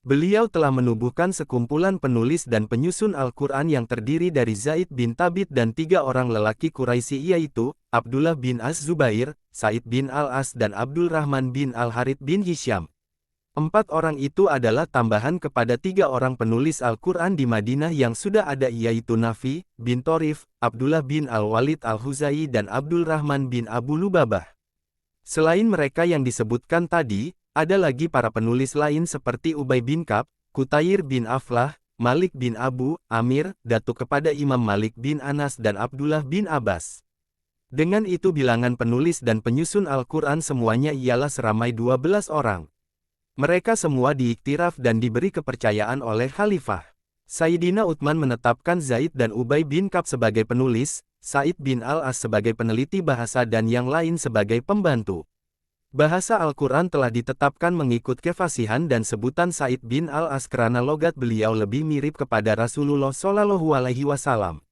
Beliau telah menubuhkan sekumpulan penulis dan penyusun Al-Quran yang terdiri dari Zaid bin Thabit dan 3 orang lelaki Quraisy, yaitu Abdullah bin Az-Zubair, Said bin Al-As dan Abdul Rahman bin Al-Harith bin Hisham. 4 orang itu adalah tambahan kepada 3 orang penulis Al-Quran di Madinah yang sudah ada, yaitu Nafi bin Thorif, Abdullah bin Al-Walid Al-Huzai dan Abdul Rahman bin Abu Lubabah. Selain mereka yang disebutkan tadi, ada lagi para penulis lain seperti Ubay bin Ka'b, Qutair bin Aflah, Malik bin Abu Amir, datuk kepada Imam Malik bin Anas dan Abdullah bin Abbas. Dengan itu bilangan penulis dan penyusun Al-Quran semuanya ialah seramai 12 orang. Mereka semua diiktiraf dan diberi kepercayaan oleh Khalifah. Sayyidina Utsman menetapkan Zaid dan Ubay bin Ka'b sebagai penulis, Said bin Al-As sebagai peneliti bahasa dan yang lain sebagai pembantu. Bahasa Al-Quran telah ditetapkan mengikut kefasihan dan sebutan Said bin Al-As karena logat beliau lebih mirip kepada Rasulullah Shallallahu Alaihi Wasallam.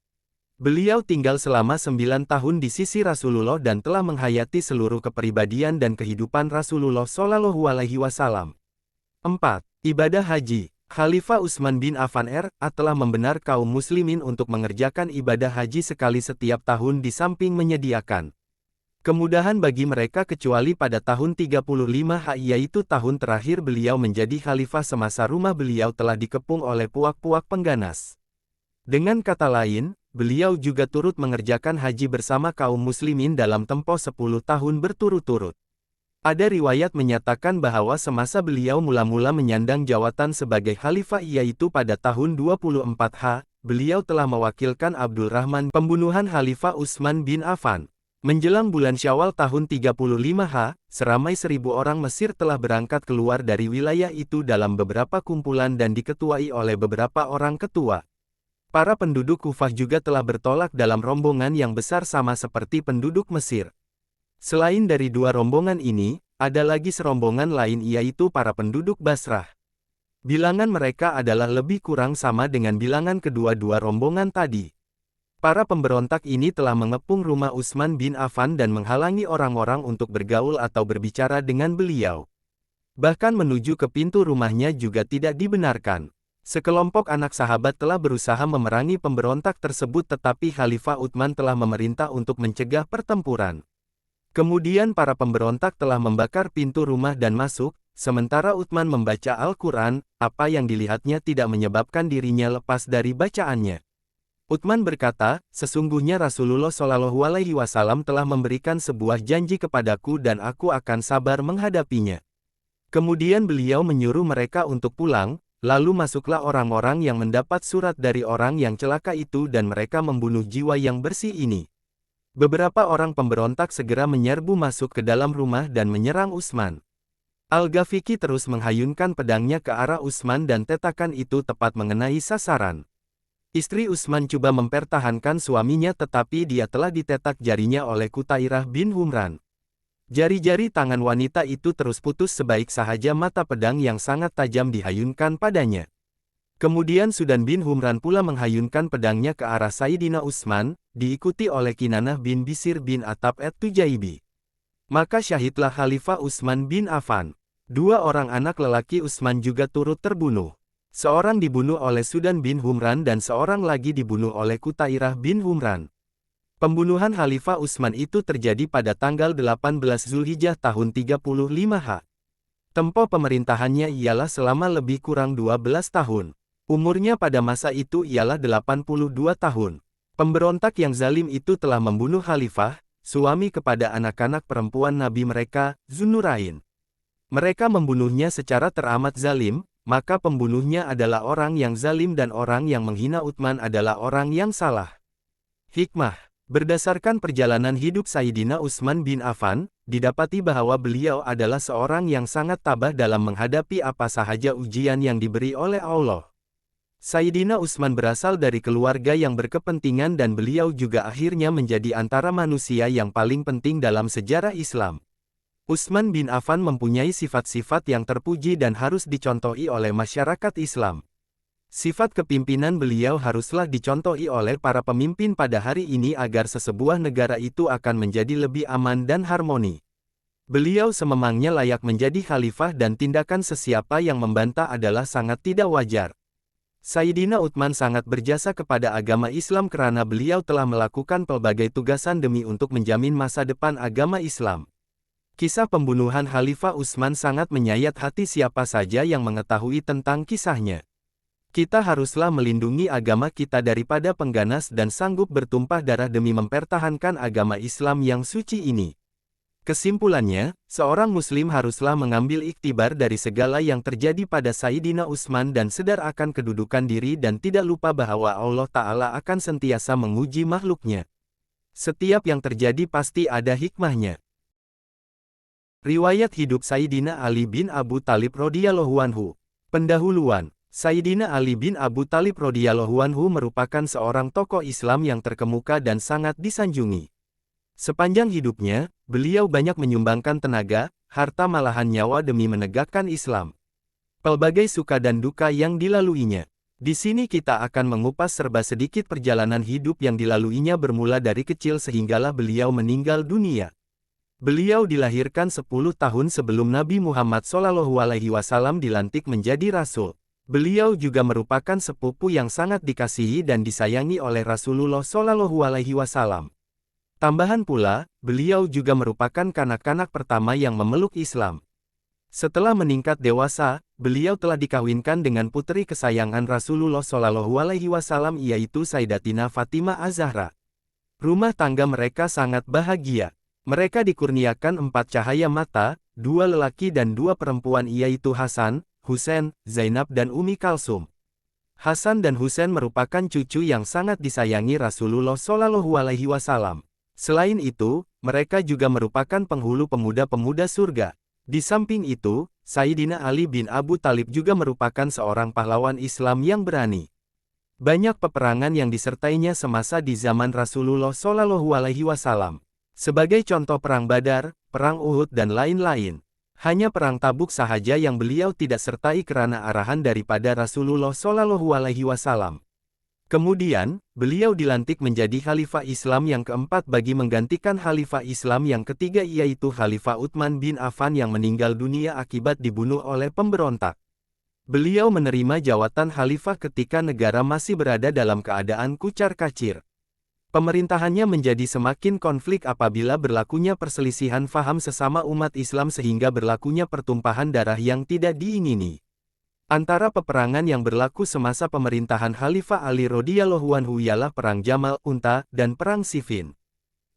Beliau tinggal selama 9 tahun di sisi Rasulullah dan telah menghayati seluruh kepribadian dan kehidupan Rasulullah Shallallahu Alaihi Wasallam. 4. Ibadah Haji. Khalifah Utsman bin Affan R.A. telah membenar kaum muslimin untuk mengerjakan ibadah haji sekali setiap tahun di samping menyediakan kemudahan bagi mereka kecuali pada tahun 35 yaitu tahun terakhir beliau menjadi khalifah semasa rumah beliau telah dikepung oleh puak-puak pengganas. Dengan kata lain, beliau juga turut mengerjakan haji bersama kaum muslimin dalam tempo 10 tahun berturut-turut. Ada riwayat menyatakan bahwa semasa beliau mula-mula menyandang jawatan sebagai khalifah yaitu pada tahun 24 beliau telah mewakilkan Abdul Rahman pembunuhan Khalifah Utsman bin Affan. Menjelang bulan Syawal tahun 35 seramai 1.000 orang Mesir telah berangkat keluar dari wilayah itu dalam beberapa kumpulan dan diketuai oleh beberapa orang ketua. Para penduduk Kufah juga telah bertolak dalam rombongan yang besar sama seperti penduduk Mesir. Selain dari dua rombongan ini, ada lagi serombongan lain yaitu para penduduk Basrah. Bilangan mereka adalah lebih kurang sama dengan bilangan kedua-dua rombongan tadi. Para pemberontak ini telah mengepung rumah Utsman bin Affan dan menghalangi orang-orang untuk bergaul atau berbicara dengan beliau. Bahkan menuju ke pintu rumahnya juga tidak dibenarkan. Sekelompok anak sahabat telah berusaha memerangi pemberontak tersebut tetapi Khalifah Utsman telah memerintah untuk mencegah pertempuran. Kemudian para pemberontak telah membakar pintu rumah dan masuk, sementara Utsman membaca Al-Quran, apa yang dilihatnya tidak menyebabkan dirinya lepas dari bacaannya. Utsman berkata, sesungguhnya Rasulullah Shallallahu Alaihi Wasallam telah memberikan sebuah janji kepadaku dan aku akan sabar menghadapinya. Kemudian beliau menyuruh mereka untuk pulang, lalu masuklah orang-orang yang mendapat surat dari orang yang celaka itu dan mereka membunuh jiwa yang bersih ini. Beberapa orang pemberontak segera menyerbu masuk ke dalam rumah dan menyerang Utsman. Al-Ghafiqi terus menghayunkan pedangnya ke arah Utsman dan tetakan itu tepat mengenai sasaran. Istri Utsman coba mempertahankan suaminya tetapi dia telah ditetak jarinya oleh Qutairah bin Humran. Jari-jari tangan wanita itu terus putus sebaik sahaja mata pedang yang sangat tajam dihayunkan padanya. Kemudian Sudan bin Humran pula menghayunkan pedangnya ke arah Sayyidina Utsman, diikuti oleh Kinanah bin Bisir bin Atab at-Tujaibi. Maka syahidlah Khalifah Utsman bin Affan. Dua orang anak lelaki Utsman juga turut terbunuh. Seorang dibunuh oleh Sudan bin Humran dan seorang lagi dibunuh oleh Qutairah bin Humran. Pembunuhan Khalifah Utsman itu terjadi pada tanggal 18 Zulhijjah tahun 35 Tempo pemerintahannya ialah selama lebih kurang 12 tahun. Umurnya pada masa itu ialah 82 tahun. Pemberontak yang zalim itu telah membunuh khalifah, suami kepada anak-anak perempuan nabi mereka, Zunnurain. Mereka membunuhnya secara teramat zalim, maka pembunuhnya adalah orang yang zalim dan orang yang menghina Utsman adalah orang yang salah. Hikmah. Berdasarkan perjalanan hidup Sayyidina Utsman bin Affan, didapati bahwa beliau adalah seorang yang sangat tabah dalam menghadapi apa sahaja ujian yang diberi oleh Allah. Sayyidina Utsman berasal dari keluarga yang berkepentingan dan beliau juga akhirnya menjadi antara manusia yang paling penting dalam sejarah Islam. Utsman bin Affan mempunyai sifat-sifat yang terpuji dan harus dicontohi oleh masyarakat Islam. Sifat kepimpinan beliau haruslah dicontohi oleh para pemimpin pada hari ini agar sesebuah negara itu akan menjadi lebih aman dan harmoni. Beliau sememangnya layak menjadi khalifah dan tindakan sesiapa yang membantah adalah sangat tidak wajar. Sayyidina Utsman sangat berjasa kepada agama Islam karena beliau telah melakukan pelbagai tugasan demi untuk menjamin masa depan agama Islam. Kisah pembunuhan Khalifah Utsman sangat menyayat hati siapa saja yang mengetahui tentang kisahnya. Kita haruslah melindungi agama kita daripada pengganas dan sanggup bertumpah darah demi mempertahankan agama Islam yang suci ini. Kesimpulannya, seorang muslim haruslah mengambil iktibar dari segala yang terjadi pada Sayyidina Utsman dan sadar akan kedudukan diri dan tidak lupa bahwa Allah Ta'ala akan sentiasa menguji makhluknya. Setiap yang terjadi pasti ada hikmahnya. Riwayat hidup Sayyidina Ali bin Abu Thalib radhiyallahu anhu. Pendahuluan. Sayyidina Ali bin Abu Thalib radhiyallahu anhu merupakan seorang tokoh Islam yang terkemuka dan sangat disanjungi. Sepanjang hidupnya, beliau banyak menyumbangkan tenaga, harta malahan nyawa demi menegakkan Islam. Pelbagai suka dan duka yang dilaluinya. Di sini kita akan mengupas serba sedikit perjalanan hidup yang dilaluinya bermula dari kecil sehinggalah beliau meninggal dunia. Beliau dilahirkan 10 tahun sebelum Nabi Muhammad SAW dilantik menjadi Rasul. Beliau juga merupakan sepupu yang sangat dikasihi dan disayangi oleh Rasulullah SAW. Tambahan pula, beliau juga merupakan kanak-kanak pertama yang memeluk Islam. Setelah meningkat dewasa, beliau telah dikawinkan dengan putri kesayangan Rasulullah SAW yaitu Sayyidatina Fatimah Az-Zahra. Rumah tangga mereka sangat bahagia. Mereka dikurniakan 4 cahaya mata, 2 lelaki dan 2 perempuan yaitu Hasan, Husain, Zainab dan Ummi Kalsum. Hasan dan Husain merupakan cucu yang sangat disayangi Rasulullah SAW. Selain itu, mereka juga merupakan penghulu pemuda-pemuda surga. Di samping itu, Sayyidina Ali bin Abu Thalib juga merupakan seorang pahlawan Islam yang berani. Banyak peperangan yang disertainya semasa di zaman Rasulullah SAW. Sebagai contoh Perang Badar, Perang Uhud dan lain-lain. Hanya Perang Tabuk sahaja yang beliau tidak sertai karena arahan daripada Rasulullah SAW. Kemudian, beliau dilantik menjadi Khalifah Islam yang keempat bagi menggantikan Khalifah Islam yang ketiga yaitu Khalifah Utsman bin Affan yang meninggal dunia akibat dibunuh oleh pemberontak. Beliau menerima jawatan Khalifah ketika negara masih berada dalam keadaan kucar-kacir. Pemerintahannya menjadi semakin konflik apabila berlakunya perselisihan faham sesama umat Islam sehingga berlakunya pertumpahan darah yang tidak diingini. Antara peperangan yang berlaku semasa pemerintahan Khalifah Ali radhiyallahu anhu ialah Perang Jamal, Unta, dan Perang Siffin.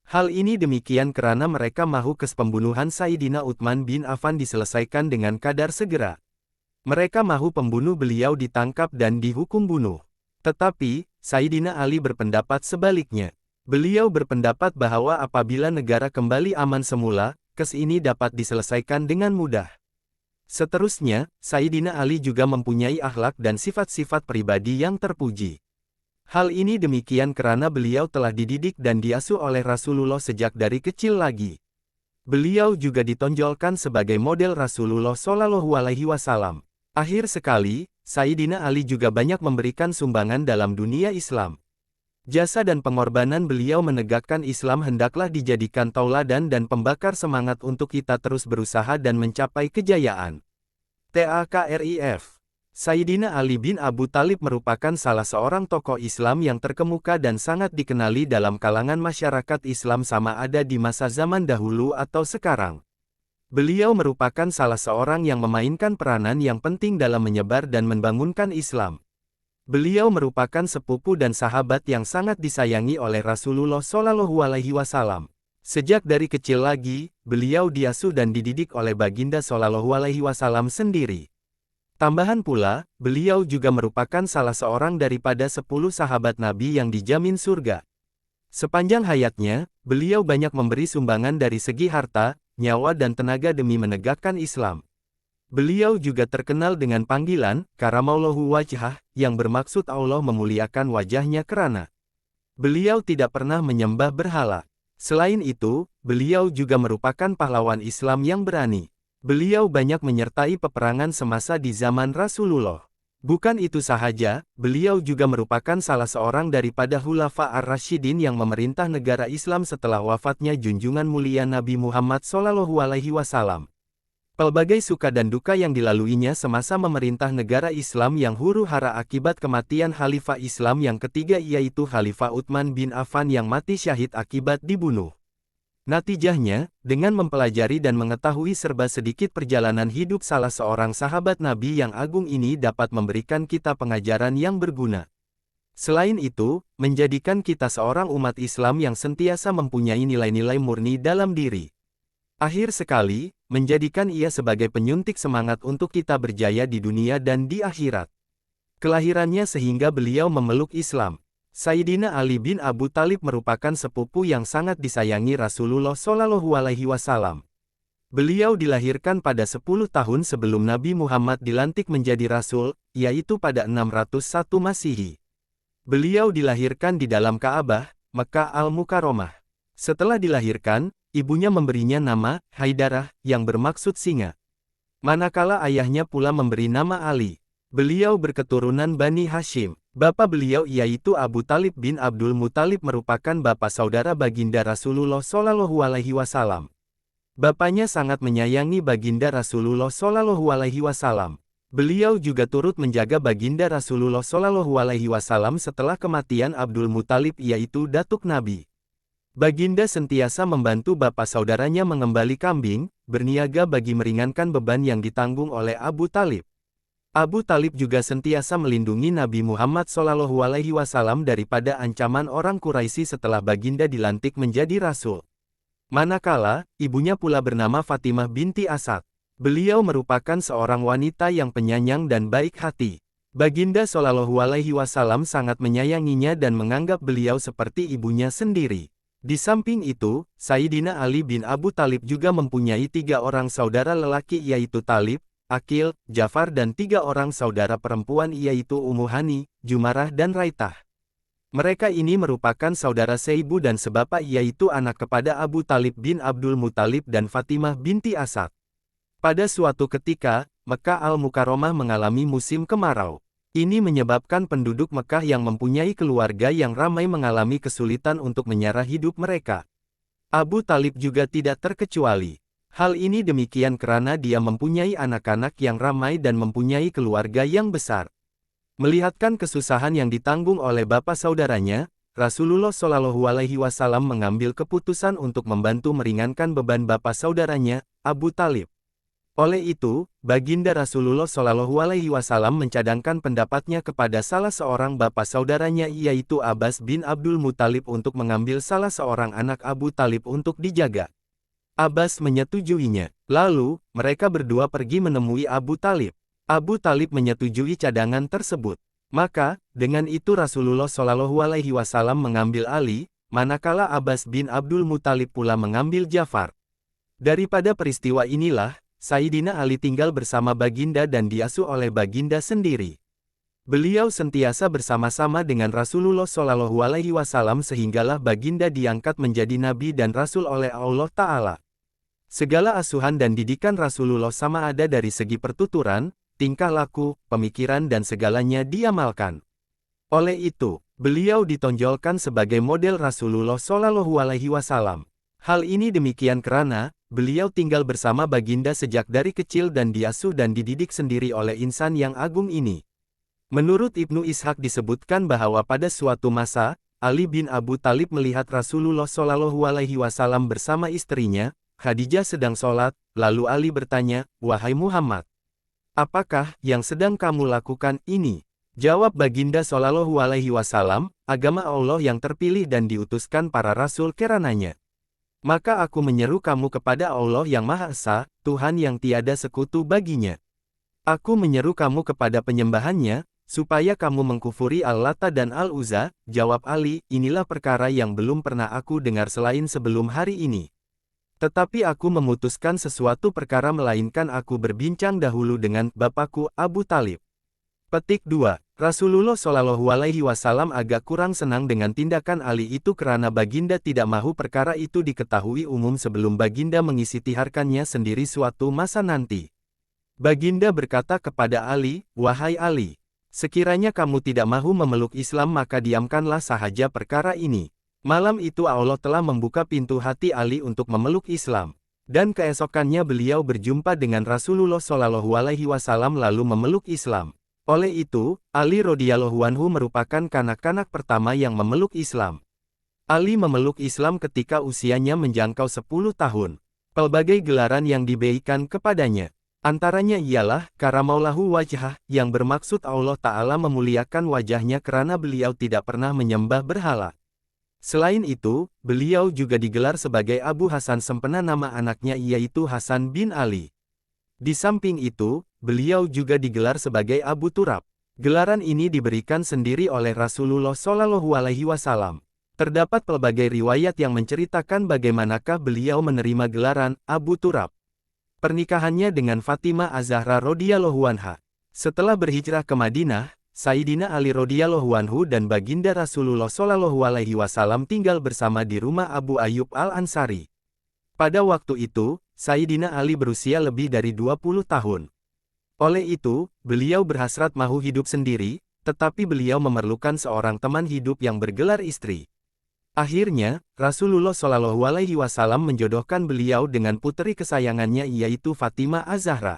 Hal ini demikian karena mereka mahu pembunuhan Sayyidina Utsman bin Affan diselesaikan dengan kadar segera. Mereka mahu pembunuh beliau ditangkap dan dihukum bunuh. Tetapi, Sayyidina Ali berpendapat sebaliknya. Beliau berpendapat bahwa apabila negara kembali aman semula, kes ini dapat diselesaikan dengan mudah. Seterusnya, Sayyidina Ali juga mempunyai akhlak dan sifat-sifat pribadi yang terpuji. Hal ini demikian karena beliau telah dididik dan diasuh oleh Rasulullah sejak dari kecil lagi. Beliau juga ditonjolkan sebagai model Rasulullah SAW. Akhir sekali, Sayyidina Ali juga banyak memberikan sumbangan dalam dunia Islam. Jasa dan pengorbanan beliau menegakkan Islam hendaklah dijadikan tauladan dan pembakar semangat untuk kita terus berusaha dan mencapai kejayaan. TAKRIF. Sayyidina Ali bin Abu Thalib merupakan salah seorang tokoh Islam yang terkemuka dan sangat dikenali dalam kalangan masyarakat Islam sama ada di masa zaman dahulu atau sekarang. Beliau merupakan salah seorang yang memainkan peranan yang penting dalam menyebar dan membangunkan Islam. Beliau merupakan sepupu dan sahabat yang sangat disayangi oleh Rasulullah SAW. Sejak dari kecil lagi, beliau diasuh dan dididik oleh Baginda SAW sendiri. Tambahan pula, beliau juga merupakan salah seorang daripada 10 sahabat Nabi yang dijamin surga. Sepanjang hayatnya, beliau banyak memberi sumbangan dari segi harta, nyawa dan tenaga demi menegakkan Islam. Beliau juga terkenal dengan panggilan, Karamallahu wajhah, yang bermaksud Allah memuliakan wajahnya kerana beliau tidak pernah menyembah berhala. Selain itu, beliau juga merupakan pahlawan Islam yang berani. Beliau banyak menyertai peperangan semasa di zaman Rasulullah. Bukan itu sahaja, beliau juga merupakan salah seorang daripada Khulafa ar-Rasyidin yang memerintah negara Islam setelah wafatnya junjungan mulia Nabi Muhammad SAW. Pelbagai suka dan duka yang dilaluinya semasa memerintah negara Islam yang huru-hara akibat kematian Khalifah Islam yang ketiga yaitu Khalifah Utsman bin Affan yang mati syahid akibat dibunuh. Natijahnya, dengan mempelajari dan mengetahui serba sedikit perjalanan hidup salah seorang sahabat Nabi yang agung ini dapat memberikan kita pengajaran yang berguna. Selain itu, menjadikan kita seorang umat Islam yang sentiasa mempunyai nilai-nilai murni dalam diri. Akhir sekali, menjadikan ia sebagai penyuntik semangat untuk kita berjaya di dunia dan di akhirat. Kelahirannya sehingga beliau memeluk Islam. Sayyidina Ali bin Abu Thalib merupakan sepupu yang sangat disayangi Rasulullah SAW. Beliau dilahirkan pada 10 tahun sebelum Nabi Muhammad dilantik menjadi Rasul, yaitu pada 601 Masehi. Beliau dilahirkan di dalam Ka'bah, Mekkah Al-Mukarramah. Setelah dilahirkan, ibunya memberinya nama, Haidarah, yang bermaksud singa. Manakala ayahnya pula memberi nama Ali. Beliau berketurunan Bani Hashim. Bapa beliau yaitu Abu Talib bin Abdul Muthalib merupakan bapa saudara baginda Rasulullah Shallallahu Alaihi Wasallam. Bapaknya sangat menyayangi baginda Rasulullah Shallallahu Alaihi Wasallam. Beliau juga turut menjaga baginda Rasulullah Shallallahu Alaihi Wasallam setelah kematian Abdul Muthalib yaitu datuk Nabi. Baginda sentiasa membantu bapa saudaranya mengembali kambing, berniaga bagi meringankan beban yang ditanggung oleh Abu Talib. Abu Talib juga sentiasa melindungi Nabi Muhammad SAW daripada ancaman orang Quraisy setelah baginda dilantik menjadi rasul. Manakala, ibunya pula bernama Fatimah binti Asad. Beliau merupakan seorang wanita yang penyayang dan baik hati. Baginda SAW sangat menyayanginya dan menganggap beliau seperti ibunya sendiri. Di samping itu, Sayyidina Ali bin Abu Talib juga mempunyai 3 orang saudara lelaki yaitu Talib, Aqil, Jafar dan 3 orang saudara perempuan yaitu Ummu Hani, Jumarah dan Raitah. Mereka ini merupakan saudara seibu dan sebapak yaitu anak kepada Abu Talib bin Abdul Muthalib dan Fatimah binti Asad. Pada suatu ketika, Mekkah Al-Mukarramah mengalami musim kemarau. Ini menyebabkan penduduk Mekkah yang mempunyai keluarga yang ramai mengalami kesulitan untuk menyara hidup mereka. Abu Talib juga tidak terkecuali. Hal ini demikian karena dia mempunyai anak-anak yang ramai dan mempunyai keluarga yang besar. Melihatkan kesusahan yang ditanggung oleh bapak saudaranya, Rasulullah Shallallahu Alaihi Wasallam mengambil keputusan untuk membantu meringankan beban bapak saudaranya, Abu Talib. Oleh itu, baginda Rasulullah Shallallahu Alaihi Wasallam mencadangkan pendapatnya kepada salah seorang bapak saudaranya yaitu Abbas bin Abdul Muthalib untuk mengambil salah seorang anak Abu Talib untuk dijaga. Abbas menyetujuinya. Lalu, mereka berdua pergi menemui Abu Talib. Abu Talib menyetujui cadangan tersebut. Maka, dengan itu Rasulullah Shallallahu Alaihi Wasallam mengambil Ali, manakala Abbas bin Abdul Muthalib pula mengambil Jafar. Daripada peristiwa inilah, Sayyidina Ali tinggal bersama baginda dan diasuh oleh baginda sendiri. Beliau sentiasa bersama-sama dengan Rasulullah Shallallahu Alaihi Wasallam sehinggalah baginda diangkat menjadi nabi dan rasul oleh Allah Ta'ala. Segala asuhan dan didikan Rasulullah sama ada dari segi pertuturan, tingkah laku, pemikiran dan segalanya diamalkan. Oleh itu, beliau ditonjolkan sebagai model Rasulullah Shallallahu Alaihi Wasallam. Hal ini demikian karena beliau tinggal bersama baginda sejak dari kecil dan diasuh dan dididik sendiri oleh insan yang agung ini. Menurut Ibnu Ishaq disebutkan bahwa pada suatu masa, Ali bin Abu Talib melihat Rasulullah Shallallahu Alaihi Wasallam bersama istrinya, Khadijah sedang sholat, lalu Ali bertanya, "Wahai Muhammad, apakah yang sedang kamu lakukan ini?" Jawab baginda Shallallahu Alaihi Wasallam, "Agama Allah yang terpilih dan diutuskan para rasul kerananya. Maka aku menyeru kamu kepada Allah yang Maha Esa, Tuhan yang tiada sekutu baginya. Aku menyeru kamu kepada penyembahannya, supaya kamu mengkufuri Al-Lata dan Al-Uzza." Jawab Ali, "Inilah perkara yang belum pernah aku dengar selain sebelum hari ini. Tetapi aku memutuskan sesuatu perkara melainkan aku berbincang dahulu dengan bapakku Abu Talib." Petik 2. Rasulullah Shallallahu Alaihi Wasallam agak kurang senang dengan tindakan Ali itu karena baginda tidak mahu perkara itu diketahui umum sebelum baginda mengistihharkannya sendiri suatu masa nanti. Baginda berkata kepada Ali, "Wahai Ali, sekiranya kamu tidak mahu memeluk Islam maka diamkanlah sahaja perkara ini." Malam itu Allah telah membuka pintu hati Ali untuk memeluk Islam. Dan keesokannya beliau berjumpa dengan Rasulullah Shallallahu Alaihi Wasallam lalu memeluk Islam. Oleh itu, Ali radhiyallahu anhu merupakan kanak-kanak pertama yang memeluk Islam. Ali memeluk Islam ketika usianya menjangkau 10 tahun. Pelbagai gelaran yang diberikan kepadanya. Antaranya ialah, karamaulahu wajhah, yang bermaksud Allah Ta'ala memuliakan wajahnya karena beliau tidak pernah menyembah berhala. Selain itu, beliau juga digelar sebagai Abu Hasan sempena nama anaknya yaitu Hasan bin Ali. Di samping itu, beliau juga digelar sebagai Abu Turab. Gelaran ini diberikan sendiri oleh Rasulullah Shallallahu Alaihi Wasallam. Terdapat pelbagai riwayat yang menceritakan bagaimanakah beliau menerima gelaran Abu Turab. Pernikahannya dengan Fatimah Az-Zahra radhiyallahu anha. Setelah berhijrah ke Madinah, Sayyidina Ali radhiyallahu anhu dan baginda Rasulullah Shallallahu Alaihi Wasallam tinggal bersama di rumah Abu Ayyub Al-Ansari. Pada waktu itu, Sayyidina Ali berusia lebih dari 20 tahun. Oleh itu, beliau berhasrat mahu hidup sendiri, tetapi beliau memerlukan seorang teman hidup yang bergelar istri. Akhirnya, Rasulullah Shallallahu Alaihi Wasallam menjodohkan beliau dengan puteri kesayangannya yaitu Fatimah Az-Zahra.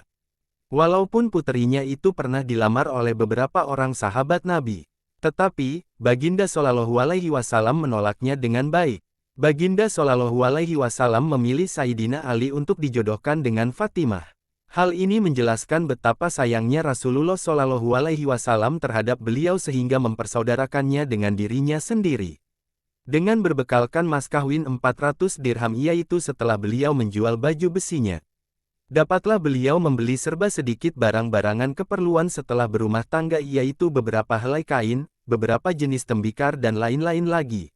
Walaupun puterinya itu pernah dilamar oleh beberapa orang sahabat Nabi, tetapi Baginda Shallallahu Alaihi Wasallam menolaknya dengan baik. Baginda Shallallahu Alaihi Wasallam memilih Sayyidina Ali untuk dijodohkan dengan Fatimah. Hal ini menjelaskan betapa sayangnya Rasulullah Shallallahu Alaihi Wasallam terhadap beliau sehingga mempersaudarakannya dengan dirinya sendiri. Dengan berbekalkan mas kawin 400 dirham yaitu setelah beliau menjual baju besinya. Dapatlah beliau membeli serba sedikit barang-barangan keperluan setelah berumah tangga yaitu beberapa helai kain, beberapa jenis tembikar dan lain-lain lagi.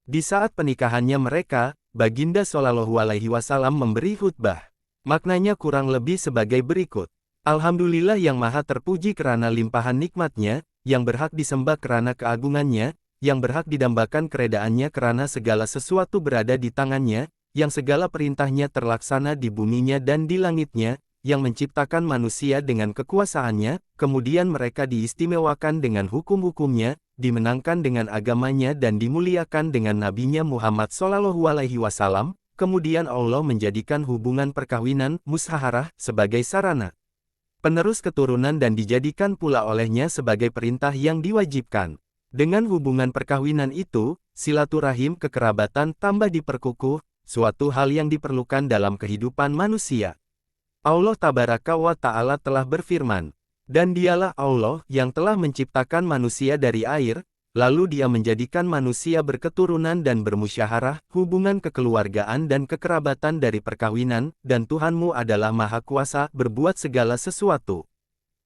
Di saat pernikahannya mereka, Baginda Shallallahu Alaihi Wasallam memberi khutbah. Maknanya kurang lebih sebagai berikut. Alhamdulillah yang maha terpuji karena limpahan nikmatnya, yang berhak disembah karena keagungannya, yang berhak didambakan keredaannya karena segala sesuatu berada di tangannya, yang segala perintahnya terlaksana di buminya dan di langitnya, yang menciptakan manusia dengan kekuasaannya, kemudian mereka diistimewakan dengan hukum-hukumnya, dimenangkan dengan agamanya dan dimuliakan dengan nabinya Muhammad Shallallahu Alaihi Wasallam. Kemudian Allah menjadikan hubungan perkawinan, musyaharah, sebagai sarana penerus keturunan dan dijadikan pula olehnya sebagai perintah yang diwajibkan. Dengan hubungan perkawinan itu, silaturahim kekerabatan tambah diperkukuh, suatu hal yang diperlukan dalam kehidupan manusia. Allah Tabaraka wa Ta'ala telah berfirman, dan dialah Allah yang telah menciptakan manusia dari air, lalu dia menjadikan manusia berketurunan dan bermusyaharah, hubungan kekeluargaan dan kekerabatan dari perkawinan, dan Tuhanmu adalah Maha Kuasa berbuat segala sesuatu.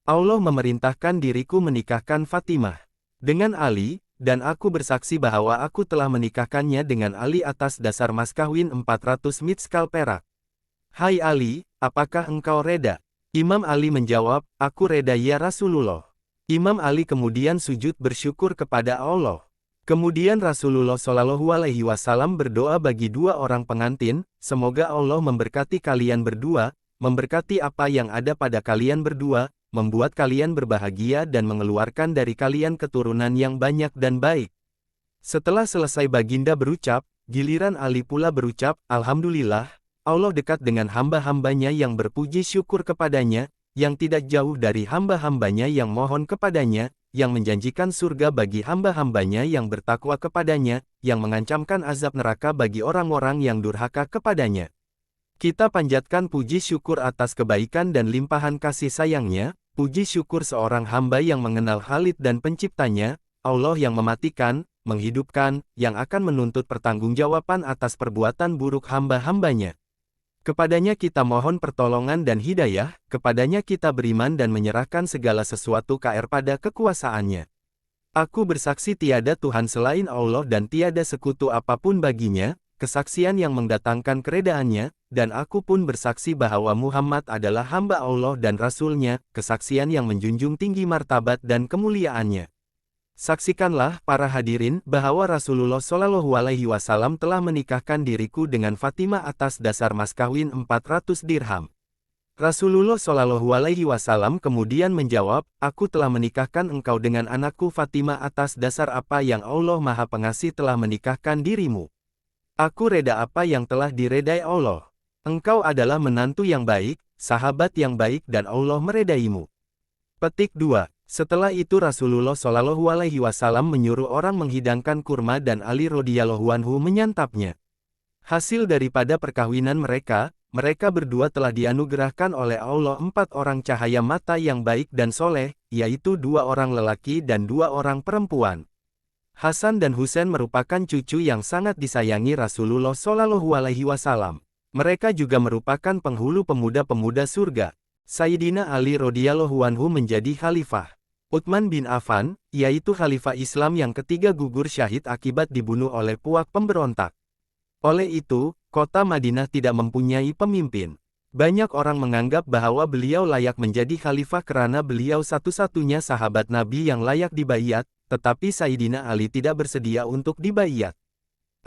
Allah memerintahkan diriku menikahkan Fatimah dengan Ali, dan aku bersaksi bahwa aku telah menikahkannya dengan Ali atas dasar mas kawin 400 mitskal perak. Hai Ali, apakah engkau reda? Imam Ali menjawab, aku reda ya Rasulullah. Imam Ali kemudian sujud bersyukur kepada Allah. Kemudian Rasulullah Shallallahu Alaihi Wasallam berdoa bagi dua orang pengantin, semoga Allah memberkati kalian berdua, memberkati apa yang ada pada kalian berdua, membuat kalian berbahagia dan mengeluarkan dari kalian keturunan yang banyak dan baik. Setelah selesai Baginda berucap, giliran Ali pula berucap, Alhamdulillah, Allah dekat dengan hamba-hambanya yang berpuji syukur kepadanya, yang tidak jauh dari hamba-hambanya yang mohon kepadanya, yang menjanjikan surga bagi hamba-hambanya yang bertakwa kepadanya, yang mengancamkan azab neraka bagi orang-orang yang durhaka kepadanya. Kita panjatkan puji syukur atas kebaikan dan limpahan kasih sayangnya, puji syukur seorang hamba yang mengenal Khalid dan penciptanya, Allah yang mematikan, menghidupkan, yang akan menuntut pertanggungjawaban atas perbuatan buruk hamba-hambanya. Kepadanya kita mohon pertolongan dan hidayah, kepadanya kita beriman dan menyerahkan segala sesuatu pada kekuasaannya. Aku bersaksi tiada Tuhan selain Allah dan tiada sekutu apapun baginya, kesaksian yang mendatangkan keredaannya, dan aku pun bersaksi bahwa Muhammad adalah hamba Allah dan Rasul-Nya, kesaksian yang menjunjung tinggi martabat dan kemuliaannya. Saksikanlah, para hadirin, bahwa Rasulullah Shallallahu Alaihi Wasallam telah menikahkan diriku dengan Fatimah atas dasar mas kawin 400 dirham. Rasulullah Shallallahu Alaihi Wasallam kemudian menjawab, aku telah menikahkan engkau dengan anakku Fatimah atas dasar apa yang Allah Maha Pengasih telah menikahkan dirimu. Aku reda apa yang telah diredai Allah. Engkau adalah menantu yang baik, sahabat yang baik dan Allah meredaimu. Petik 2. Setelah itu Rasulullah Shallallahu Alaihi Wasallam menyuruh orang menghidangkan kurma dan Ali radhiyallahu anhu menyantapnya. Hasil daripada perkawinan mereka, mereka berdua telah dianugerahkan oleh Allah 4 orang cahaya mata yang baik dan soleh, yaitu 2 orang lelaki dan 2 orang perempuan. Hasan dan Husain merupakan cucu yang sangat disayangi Rasulullah Shallallahu Alaihi Wasallam. Mereka juga merupakan penghulu pemuda-pemuda surga. Sayyidina Ali radhiyallahu anhu menjadi khalifah. Utsman bin Affan, yaitu khalifah Islam yang ketiga gugur syahid akibat dibunuh oleh puak pemberontak. Oleh itu, kota Madinah tidak mempunyai pemimpin. Banyak orang menganggap bahwa beliau layak menjadi khalifah karena beliau satu-satunya sahabat Nabi yang layak dibaiat, tetapi Sayyidina Ali tidak bersedia untuk dibaiat.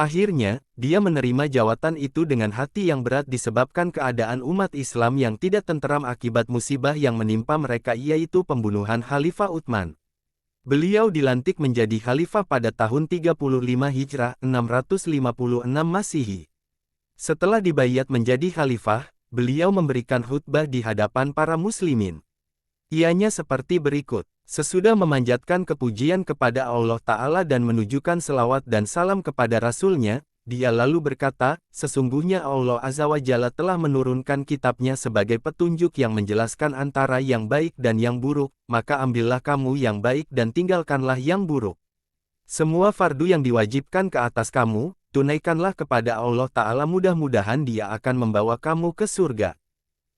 Akhirnya, dia menerima jawatan itu dengan hati yang berat disebabkan keadaan umat Islam yang tidak tenteram akibat musibah yang menimpa mereka, yaitu pembunuhan Khalifah Utsman. Beliau dilantik menjadi khalifah pada tahun 35 Hijrah 656 Masehi. Setelah dibayat menjadi khalifah, beliau memberikan khutbah di hadapan para muslimin. Ianya seperti berikut. Sesudah memanjatkan kepujian kepada Allah Ta'ala dan menunjukkan selawat dan salam kepada Rasul-Nya, dia lalu berkata, sesungguhnya Allah Azza wa Jalla telah menurunkan kitabnya sebagai petunjuk yang menjelaskan antara yang baik dan yang buruk, maka ambillah kamu yang baik dan tinggalkanlah yang buruk. Semua fardu yang diwajibkan ke atas kamu, tunaikanlah kepada Allah Ta'ala, mudah-mudahan dia akan membawa kamu ke surga.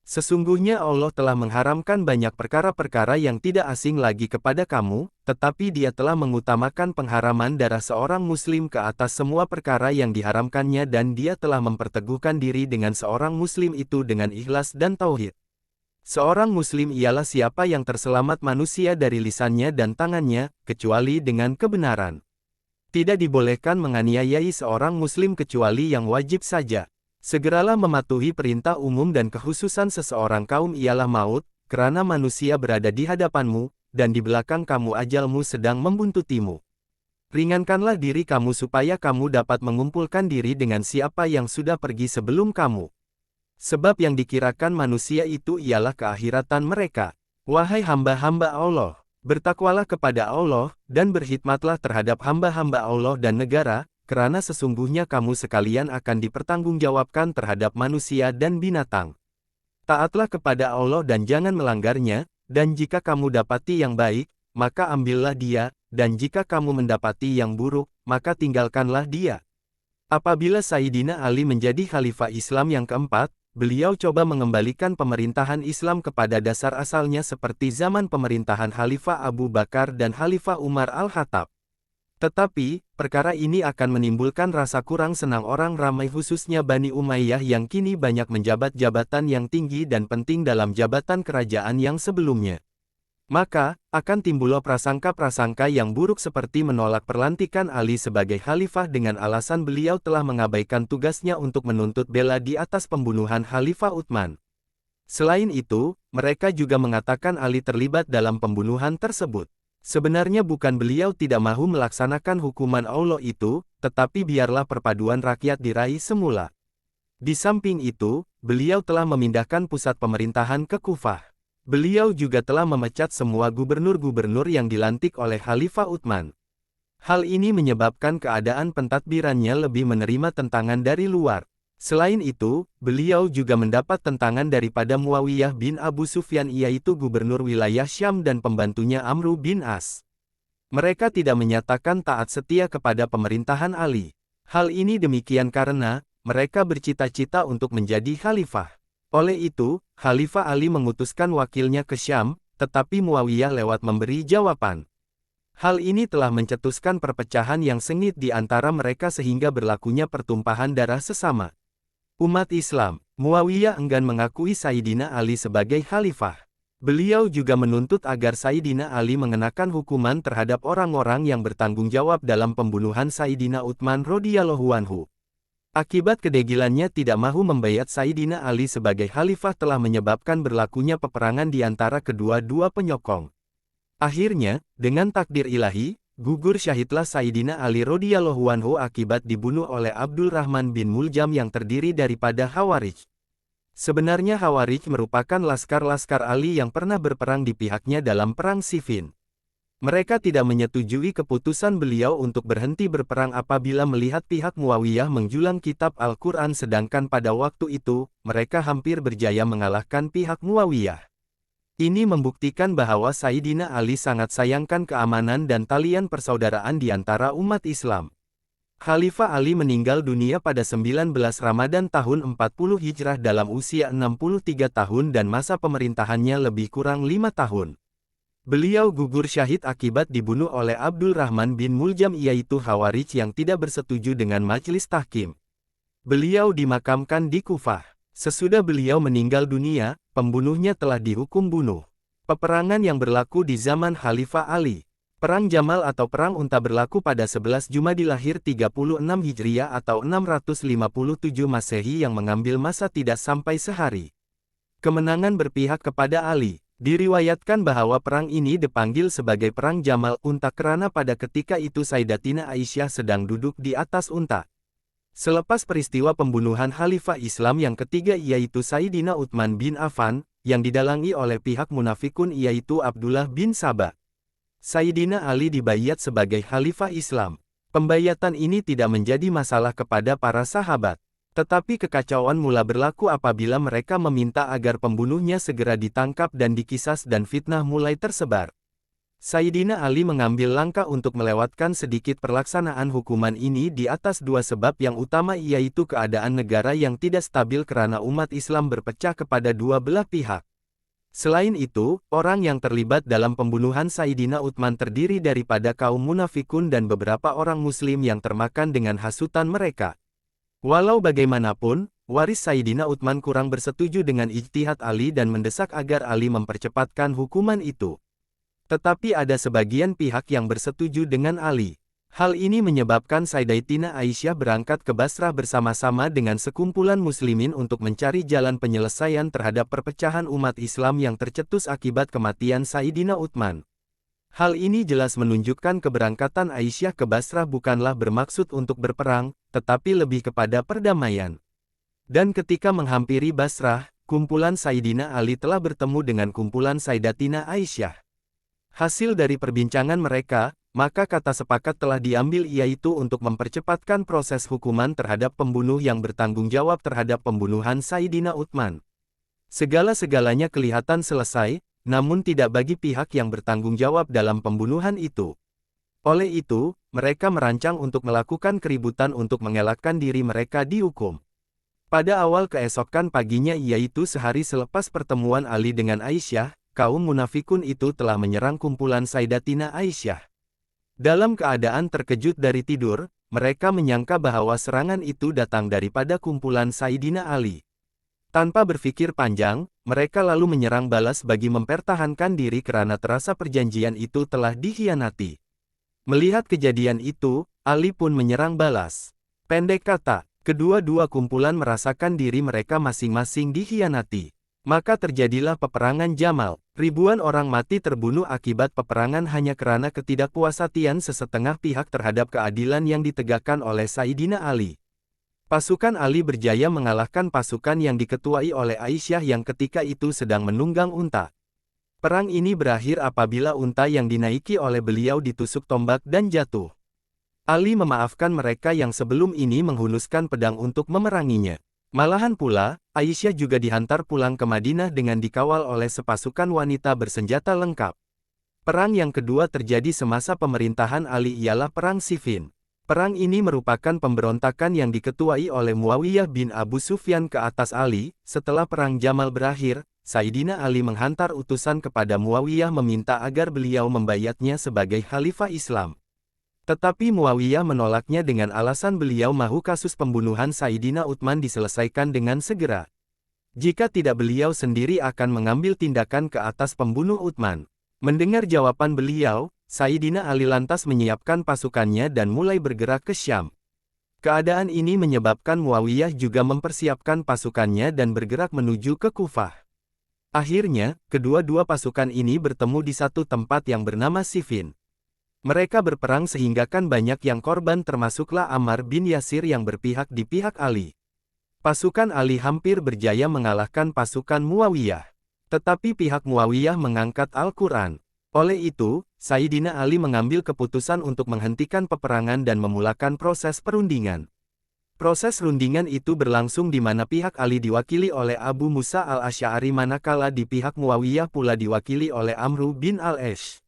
Sesungguhnya Allah telah mengharamkan banyak perkara-perkara yang tidak asing lagi kepada kamu, tetapi dia telah mengutamakan pengharaman darah seorang muslim ke atas semua perkara yang diharamkannya, dan dia telah memperteguhkan diri dengan seorang muslim itu dengan ikhlas dan tauhid. Seorang muslim ialah siapa yang terselamat manusia dari lisannya dan tangannya, kecuali dengan kebenaran. Tidak dibolehkan menganiayai seorang muslim kecuali yang wajib saja. Segeralah mematuhi perintah umum dan kekhususan seseorang kaum ialah maut, kerana manusia berada di hadapanmu, dan di belakang kamu ajalmu sedang membuntutimu. Ringankanlah diri kamu supaya kamu dapat mengumpulkan diri dengan siapa yang sudah pergi sebelum kamu. Sebab yang dikirakan manusia itu ialah keakhiratan mereka. Wahai hamba-hamba Allah, bertakwalah kepada Allah, dan berkhidmatlah terhadap hamba-hamba Allah dan negara, karena sesungguhnya kamu sekalian akan dipertanggungjawabkan terhadap manusia dan binatang. Taatlah kepada Allah dan jangan melanggarnya, dan jika kamu dapati yang baik, maka ambillah dia, dan jika kamu mendapati yang buruk, maka tinggalkanlah dia. Apabila Sayyidina Ali menjadi khalifah Islam yang keempat, beliau coba mengembalikan pemerintahan Islam kepada dasar asalnya seperti zaman pemerintahan Khalifah Abu Bakar dan Khalifah Umar Al-Khattab. Tetapi, perkara ini akan menimbulkan rasa kurang senang orang ramai, khususnya Bani Umayyah yang kini banyak menjabat jabatan yang tinggi dan penting dalam jabatan kerajaan yang sebelumnya. Maka, akan timbul prasangka-prasangka yang buruk seperti menolak perlantikan Ali sebagai khalifah dengan alasan beliau telah mengabaikan tugasnya untuk menuntut bela di atas pembunuhan Khalifah Utsman. Selain itu, mereka juga mengatakan Ali terlibat dalam pembunuhan tersebut. Sebenarnya bukan beliau tidak mahu melaksanakan hukuman Allah itu, tetapi biarlah perpaduan rakyat diraih semula. Di samping itu, beliau telah memindahkan pusat pemerintahan ke Kufah. Beliau juga telah memecat semua gubernur-gubernur yang dilantik oleh Khalifah Utsman. Hal ini menyebabkan keadaan pentadbirannya lebih menerima tentangan dari luar. Selain itu, beliau juga mendapat tentangan daripada Muawiyah bin Abu Sufyan, yaitu gubernur wilayah Syam, dan pembantunya Amru bin As. Mereka tidak menyatakan taat setia kepada pemerintahan Ali. Hal ini demikian karena mereka bercita-cita untuk menjadi khalifah. Oleh itu, Khalifah Ali mengutuskan wakilnya ke Syam, tetapi Muawiyah lewat memberi jawaban. Hal ini telah mencetuskan perpecahan yang sengit di antara mereka sehingga berlakunya pertumpahan darah sesama umat Islam. Muawiyah enggan mengakui Sayyidina Ali sebagai khalifah. Beliau juga menuntut agar Sayyidina Ali mengenakan hukuman terhadap orang-orang yang bertanggung jawab dalam pembunuhan Sayyidina Utsman radhiyallahu anhu. Akibat kedegilannya tidak mahu membayat Sayyidina Ali sebagai khalifah telah menyebabkan berlakunya peperangan di antara kedua-dua penyokong. Akhirnya, dengan takdir ilahi, gugur syahidlah Sayyidina Ali radhiyallahu anhu akibat dibunuh oleh Abdul Rahman bin Muljam yang terdiri daripada Khawarij. Sebenarnya Khawarij merupakan laskar-laskar Ali yang pernah berperang di pihaknya dalam perang Siffin. Mereka tidak menyetujui keputusan beliau untuk berhenti berperang apabila melihat pihak Muawiyah menjulang kitab Al-Quran, sedangkan pada waktu itu, mereka hampir berjaya mengalahkan pihak Muawiyah. Ini membuktikan bahwa Sayyidina Ali sangat sayangkan keamanan dan talian persaudaraan di antara umat Islam. Khalifah Ali meninggal dunia pada 19 Ramadan tahun 40 Hijrah dalam usia 63 tahun dan masa pemerintahannya lebih kurang 5 tahun. Beliau gugur syahid akibat dibunuh oleh Abdul Rahman bin Muljam, yaitu Khawarij yang tidak bersetuju dengan majelis tahkim. Beliau dimakamkan di Kufah. Sesudah beliau meninggal dunia, pembunuhnya telah dihukum bunuh. Peperangan yang berlaku di zaman Khalifah Ali. Perang Jamal atau Perang Unta berlaku pada 11 Jumadil Akhir 36 Hijriah atau 657 Masehi yang mengambil masa tidak sampai sehari. Kemenangan berpihak kepada Ali. Diriwayatkan bahwa perang ini dipanggil sebagai Perang Jamal Unta karena pada ketika itu Sayyidatina Aisyah sedang duduk di atas unta. Selepas peristiwa pembunuhan Khalifah Islam yang ketiga yaitu Sayyidina Utsman bin Affan, yang didalangi oleh pihak munafikun yaitu Abdullah bin Sabah, Sayyidina Ali dibayat sebagai Khalifah Islam. Pembayatan ini tidak menjadi masalah kepada para sahabat. Tetapi kekacauan mula berlaku apabila mereka meminta agar pembunuhnya segera ditangkap dan dikisas dan fitnah mulai tersebar. Sayyidina Ali mengambil langkah untuk melewatkan sedikit pelaksanaan hukuman ini di atas dua sebab yang utama yaitu keadaan negara yang tidak stabil karena umat Islam berpecah kepada dua belah pihak. Selain itu, orang yang terlibat dalam pembunuhan Sayyidina Utsman terdiri daripada kaum munafikun dan beberapa orang muslim yang termakan dengan hasutan mereka. Walau bagaimanapun, waris Sayyidina Utsman kurang bersetuju dengan ijtihad Ali dan mendesak agar Ali mempercepatkan hukuman itu. Tetapi ada sebagian pihak yang bersetuju dengan Ali. Hal ini menyebabkan Sayyidatina Aisyah berangkat ke Basrah bersama-sama dengan sekumpulan muslimin untuk mencari jalan penyelesaian terhadap perpecahan umat Islam yang tercetus akibat kematian Sayyidina Utsman. Hal ini jelas menunjukkan keberangkatan Aisyah ke Basrah bukanlah bermaksud untuk berperang, tetapi lebih kepada perdamaian. Dan ketika menghampiri Basrah, kumpulan Sayyidina Ali telah bertemu dengan kumpulan Sayyidatina Aisyah. Hasil dari perbincangan mereka, maka kata sepakat telah diambil yaitu untuk mempercepatkan proses hukuman terhadap pembunuh yang bertanggung jawab terhadap pembunuhan Sayyidina Utsman. Segala-segalanya kelihatan selesai, namun tidak bagi pihak yang bertanggung jawab dalam pembunuhan itu. Oleh itu, mereka merancang untuk melakukan keributan untuk mengelakkan diri mereka dihukum. Pada awal keesokan paginya yaitu sehari selepas pertemuan Ali dengan Aisyah, kaum munafikun itu telah menyerang kumpulan Sayyidatina Aisyah. Dalam keadaan terkejut dari tidur, mereka menyangka bahwa serangan itu datang daripada kumpulan Sayyidina Ali. Tanpa berpikir panjang, mereka lalu menyerang balas bagi mempertahankan diri karena terasa perjanjian itu telah dikhianati. Melihat kejadian itu, Ali pun menyerang balas. Pendek kata, kedua-dua kumpulan merasakan diri mereka masing-masing dikhianati. Maka terjadilah peperangan Jamal. Ribuan orang mati terbunuh akibat peperangan hanya karena ketidakpuasatian sesetengah pihak terhadap keadilan yang ditegakkan oleh Sayyidina Ali. Pasukan Ali berjaya mengalahkan pasukan yang diketuai oleh Aisyah yang ketika itu sedang menunggang unta. Perang ini berakhir apabila unta yang dinaiki oleh beliau ditusuk tombak dan jatuh. Ali memaafkan mereka yang sebelum ini menghunuskan pedang untuk memeranginya. Malahan pula, Aisyah juga dihantar pulang ke Madinah dengan dikawal oleh sepasukan wanita bersenjata lengkap. Perang yang kedua terjadi semasa pemerintahan Ali ialah Perang Siffin. Perang ini merupakan pemberontakan yang diketuai oleh Muawiyah bin Abu Sufyan ke atas Ali. Setelah Perang Jamal berakhir, Sayyidina Ali menghantar utusan kepada Muawiyah meminta agar beliau membayatnya sebagai Khalifah Islam. Tetapi Muawiyah menolaknya dengan alasan beliau mahu kasus pembunuhan Sayyidina Utsman diselesaikan dengan segera. Jika tidak beliau sendiri akan mengambil tindakan ke atas pembunuh Utsman. Mendengar jawaban beliau, Sayyidina Ali lantas menyiapkan pasukannya dan mulai bergerak ke Syam. Keadaan ini menyebabkan Muawiyah juga mempersiapkan pasukannya dan bergerak menuju ke Kufah. Akhirnya, kedua-dua pasukan ini bertemu di satu tempat yang bernama Siffin. Mereka berperang sehingga kan banyak yang korban termasuklah Ammar bin Yasir yang berpihak di pihak Ali. Pasukan Ali hampir berjaya mengalahkan pasukan Muawiyah. Tetapi pihak Muawiyah mengangkat Al-Quran. Oleh itu, Sayyidina Ali mengambil keputusan untuk menghentikan peperangan dan memulakan proses perundingan. Proses rundingan itu berlangsung di mana pihak Ali diwakili oleh Abu Musa al-Asy'ari manakala di pihak Muawiyah pula diwakili oleh Amru bin al-Ash.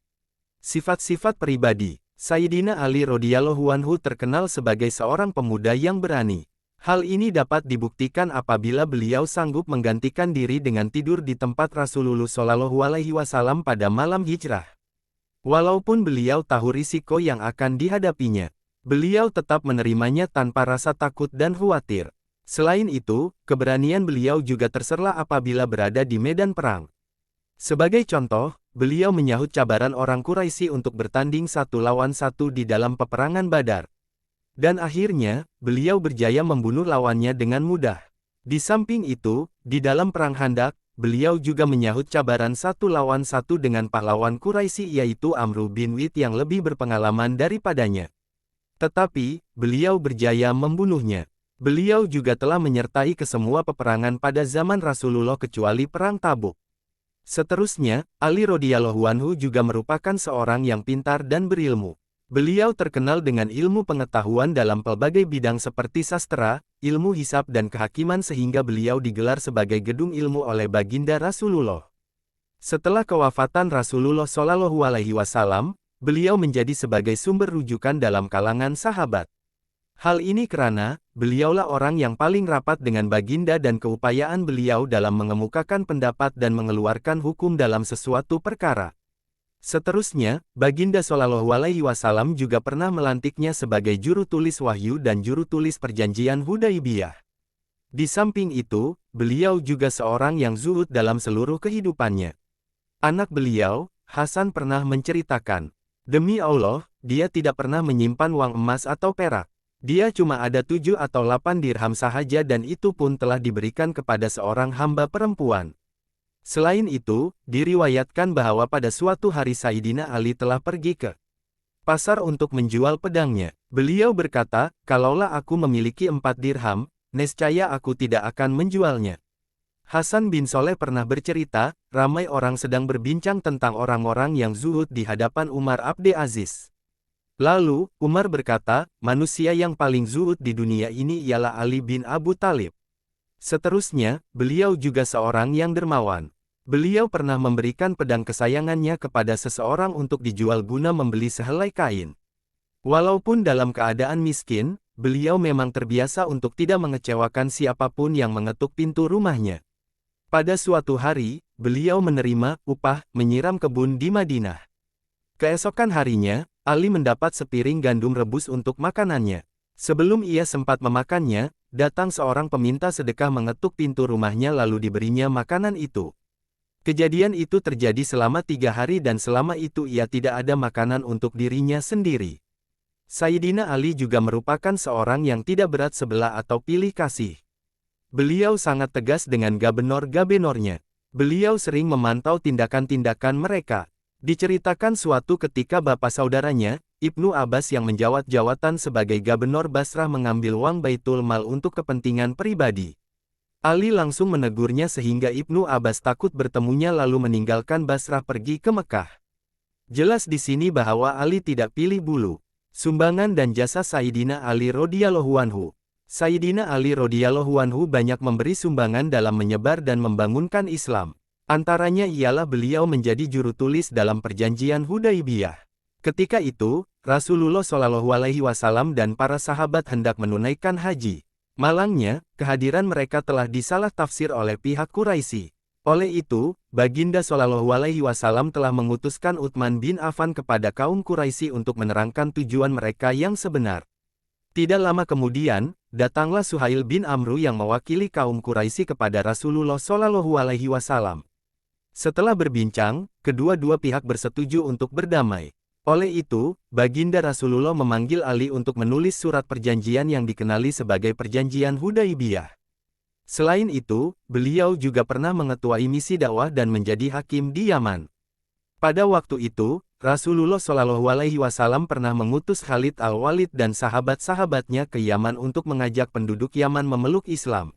Sifat-sifat pribadi. Sayyidina Ali radhiyallahu anhu terkenal sebagai seorang pemuda yang berani. Hal ini dapat dibuktikan apabila beliau sanggup menggantikan diri dengan tidur di tempat Rasulullah Shallallahu Alaihi Wasallam pada malam hijrah. Walaupun beliau tahu risiko yang akan dihadapinya, beliau tetap menerimanya tanpa rasa takut dan khawatir. Selain itu, keberanian beliau juga terserlah apabila berada di medan perang. Sebagai contoh, beliau menyahut cabaran orang Quraisy untuk bertanding 1 lawan 1 di dalam peperangan Badar. Dan akhirnya, beliau berjaya membunuh lawannya dengan mudah. Di samping itu, di dalam perang Khandaq, beliau juga menyahut cabaran 1 lawan 1 dengan pahlawan Quraisy yaitu Amru bin Wid yang lebih berpengalaman daripadanya. Tetapi, beliau berjaya membunuhnya. Beliau juga telah menyertai ke semua peperangan pada zaman Rasulullah kecuali perang Tabuk. Seterusnya, Ali radhiyallahu anhu juga merupakan seorang yang pintar dan berilmu. Beliau terkenal dengan ilmu pengetahuan dalam pelbagai bidang seperti sastra, ilmu hisab dan kehakiman sehingga beliau digelar sebagai gedung ilmu oleh baginda Rasulullah. Setelah kewafatan Rasulullah Shallallahu Alaihi Wasallam, beliau menjadi sebagai sumber rujukan dalam kalangan sahabat. Hal ini karena, beliaulah orang yang paling rapat dengan baginda dan keupayaan beliau dalam mengemukakan pendapat dan mengeluarkan hukum dalam sesuatu perkara. Seterusnya, baginda Shallallahu Alaihi Wasallam juga pernah melantiknya sebagai juru tulis wahyu dan juru tulis perjanjian Hudaibiyah. Di samping itu, beliau juga seorang yang zuhud dalam seluruh kehidupannya. Anak beliau, Hasan pernah menceritakan, "Demi Allah, dia tidak pernah menyimpan uang emas atau perak. Dia cuma ada 7 atau 8 dirham sahaja dan itu pun telah diberikan kepada seorang hamba perempuan." Selain itu, diriwayatkan bahwa pada suatu hari Sayyidina Ali telah pergi ke pasar untuk menjual pedangnya. Beliau berkata, "Kalaulah aku memiliki 4 dirham, nescaya aku tidak akan menjualnya." Hasan bin Soleh pernah bercerita, ramai orang sedang berbincang tentang orang-orang yang zuhud di hadapan Umar Abd Aziz. Lalu, Umar berkata, "Manusia yang paling zuhud di dunia ini ialah Ali bin Abu Thalib." Seterusnya, beliau juga seorang yang dermawan. Beliau pernah memberikan pedang kesayangannya kepada seseorang untuk dijual guna membeli sehelai kain. Walaupun dalam keadaan miskin, beliau memang terbiasa untuk tidak mengecewakan siapapun yang mengetuk pintu rumahnya. Pada suatu hari, beliau menerima upah menyiram kebun di Madinah. Keesokan harinya, Ali mendapat sepiring gandum rebus untuk makanannya. Sebelum ia sempat memakannya, datang seorang peminta sedekah mengetuk pintu rumahnya lalu diberinya makanan itu. Kejadian itu terjadi selama 3 hari dan selama itu ia tidak ada makanan untuk dirinya sendiri. Sayyidina Ali juga merupakan seorang yang tidak berat sebelah atau pilih kasih. Beliau sangat tegas dengan gabenor-gabenornya. Beliau sering memantau tindakan-tindakan mereka. Diceritakan suatu ketika bapak saudaranya, Ibnu Abbas yang menjawat jawatan sebagai gabenor Basrah mengambil uang Baitul Mal untuk kepentingan pribadi. Ali langsung menegurnya sehingga Ibnu Abbas takut bertemunya lalu meninggalkan Basrah pergi ke Mekah. Jelas di sini bahwa Ali tidak pilih bulu. Sumbangan dan jasa Sayyidina Ali radhiyallahu anhu. Sayyidina Ali radhiyallahu anhu banyak memberi sumbangan dalam menyebar dan membangunkan Islam. Antaranya ialah beliau menjadi juru tulis dalam perjanjian Hudaibiyah. Ketika itu, Rasulullah Shallallahu Alaihi Wasallam dan para sahabat hendak menunaikan haji. Malangnya, kehadiran mereka telah disalah tafsir oleh pihak Quraisy. Oleh itu, baginda Shallallahu Alaihi Wasallam telah mengutuskan Utsman bin Affan kepada kaum Quraisy untuk menerangkan tujuan mereka yang sebenar. Tidak lama kemudian, datanglah Suhail bin Amru yang mewakili kaum Quraisy kepada Rasulullah Shallallahu Alaihi Wasallam. Setelah berbincang, kedua-dua pihak bersetuju untuk berdamai. Oleh itu, baginda Rasulullah memanggil Ali untuk menulis surat perjanjian yang dikenali sebagai perjanjian Hudaibiyah. Selain itu, beliau juga pernah mengetuai misi dakwah dan menjadi hakim di Yaman. Pada waktu itu, Rasulullah Shallallahu Alaihi Wasallam pernah mengutus Khalid al-Walid dan sahabat-sahabatnya ke Yaman untuk mengajak penduduk Yaman memeluk Islam.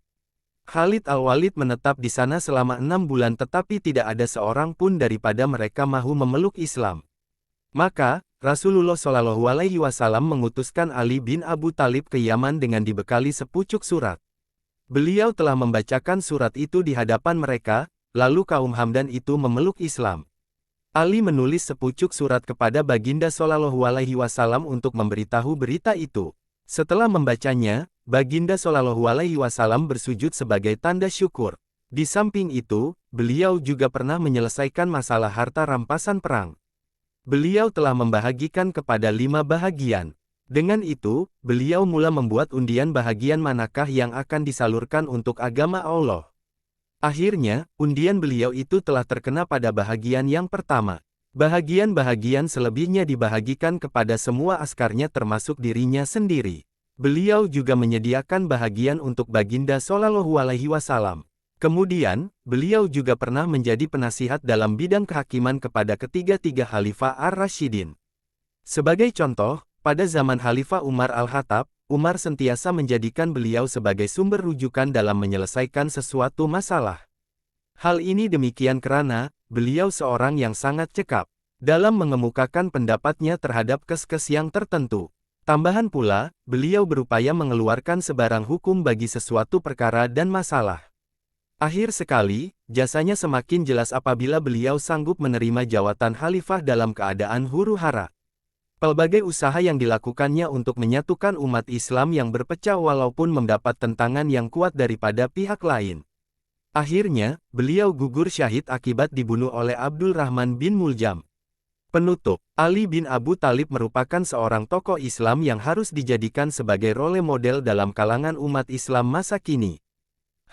Khalid al-Walid menetap di sana selama 6 bulan tetapi tidak ada seorang pun daripada mereka mahu memeluk Islam. Maka, Rasulullah Shallallahu Alaihi Wasallam mengutuskan Ali bin Abu Thalib ke Yaman dengan dibekali sepucuk surat. Beliau telah membacakan surat itu di hadapan mereka, lalu kaum Hamdan itu memeluk Islam. Ali menulis sepucuk surat kepada baginda Shallallahu Alaihi Wasallam untuk memberitahu berita itu. Setelah membacanya, baginda Shallallahu Alaihi Wasallam bersujud sebagai tanda syukur. Di samping itu, beliau juga pernah menyelesaikan masalah harta rampasan perang. Beliau telah membahagikan kepada 5 bahagian. Dengan itu, beliau mula membuat undian bahagian manakah yang akan disalurkan untuk agama Allah. Akhirnya, undian beliau itu telah terkena pada bahagian yang pertama. Bahagian-bahagian selebihnya dibahagikan kepada semua askarnya termasuk dirinya sendiri. Beliau juga menyediakan bahagian untuk Baginda Shallallahu Alaihi Wasallam. Kemudian, beliau juga pernah menjadi penasihat dalam bidang kehakiman kepada ketiga-tiga Khalifah Ar-Rasyidin. Sebagai contoh, pada zaman Khalifah Umar Al-Khattab, Umar sentiasa menjadikan beliau sebagai sumber rujukan dalam menyelesaikan sesuatu masalah. Hal ini demikian karena, beliau seorang yang sangat cekap dalam mengemukakan pendapatnya terhadap kes-kes yang tertentu. Tambahan pula, beliau berupaya mengeluarkan sebarang hukum bagi sesuatu perkara dan masalah. Akhir sekali, jasanya semakin jelas apabila beliau sanggup menerima jawatan khalifah dalam keadaan huru-hara. Pelbagai usaha yang dilakukannya untuk menyatukan umat Islam yang berpecah walaupun mendapat tentangan yang kuat daripada pihak lain. Akhirnya, beliau gugur syahid akibat dibunuh oleh Abdul Rahman bin Muljam. Penutup, Ali bin Abu Thalib merupakan seorang tokoh Islam yang harus dijadikan sebagai role model dalam kalangan umat Islam masa kini.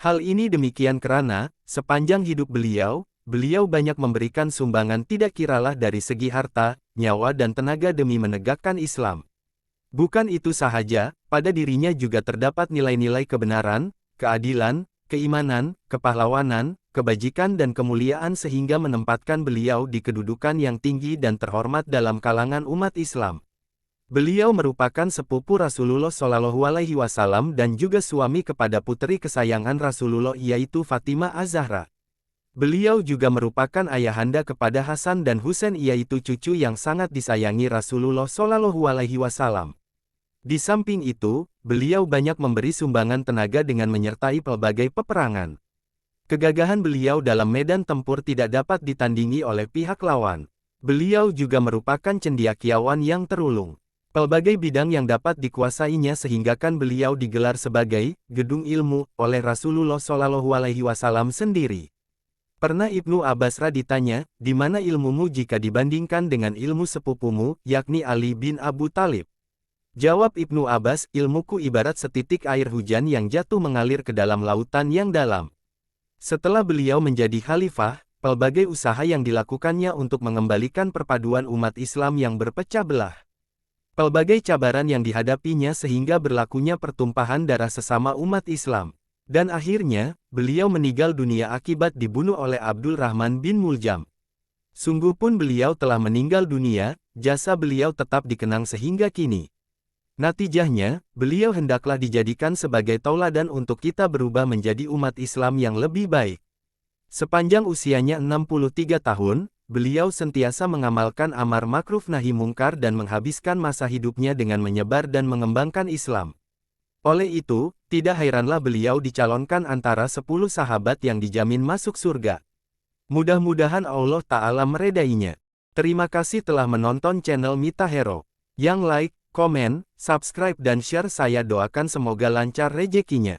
Hal ini demikian karena, sepanjang hidup beliau banyak memberikan sumbangan tidak kiralah dari segi harta, nyawa dan tenaga demi menegakkan Islam. Bukan itu sahaja, pada dirinya juga terdapat nilai-nilai kebenaran, keadilan, keimanan, kepahlawanan, kebajikan dan kemuliaan sehingga menempatkan beliau di kedudukan yang tinggi dan terhormat dalam kalangan umat Islam. Beliau merupakan sepupu Rasulullah Shallallahu Alaihi Wasallam dan juga suami kepada putri kesayangan Rasulullah yaitu Fatimah Az-Zahra. Beliau juga merupakan ayahanda kepada Hasan dan Husain yaitu cucu yang sangat disayangi Rasulullah Shallallahu Alaihi Wasallam. Di samping itu, beliau banyak memberi sumbangan tenaga dengan menyertai pelbagai peperangan. Kegagahan beliau dalam medan tempur tidak dapat ditandingi oleh pihak lawan. Beliau juga merupakan cendekiawan yang terulung. Pelbagai bidang yang dapat dikuasainya sehinggakan beliau digelar sebagai gedung ilmu oleh Rasulullah Shallallahu Alaihi Wasallam sendiri. Pernah Ibnu Abbas ditanya, di mana ilmumu jika dibandingkan dengan ilmu sepupumu, yakni Ali bin Abu Thalib? Jawab Ibnu Abbas, ilmuku ibarat setitik air hujan yang jatuh mengalir ke dalam lautan yang dalam. Setelah beliau menjadi khalifah, pelbagai usaha yang dilakukannya untuk mengembalikan perpaduan umat Islam yang berpecah belah. Pelbagai cabaran yang dihadapinya sehingga berlakunya pertumpahan darah sesama umat Islam. Dan akhirnya, beliau meninggal dunia akibat dibunuh oleh Abdul Rahman bin Muljam. Sungguh pun beliau telah meninggal dunia, jasa beliau tetap dikenang sehingga kini. Natijahnya, beliau hendaklah dijadikan sebagai tauladan untuk kita berubah menjadi umat Islam yang lebih baik. Sepanjang usianya 63 tahun, beliau sentiasa mengamalkan amar makruf nahi mungkar dan menghabiskan masa hidupnya dengan menyebar dan mengembangkan Islam. Oleh itu, tidak heranlah beliau dicalonkan antara 10 sahabat yang dijamin masuk surga. Mudah-mudahan Allah Ta'ala meredainya. Terima kasih telah menonton channel Mita Hero. Yang like, komen, subscribe dan share saya doakan semoga lancar rezekinya.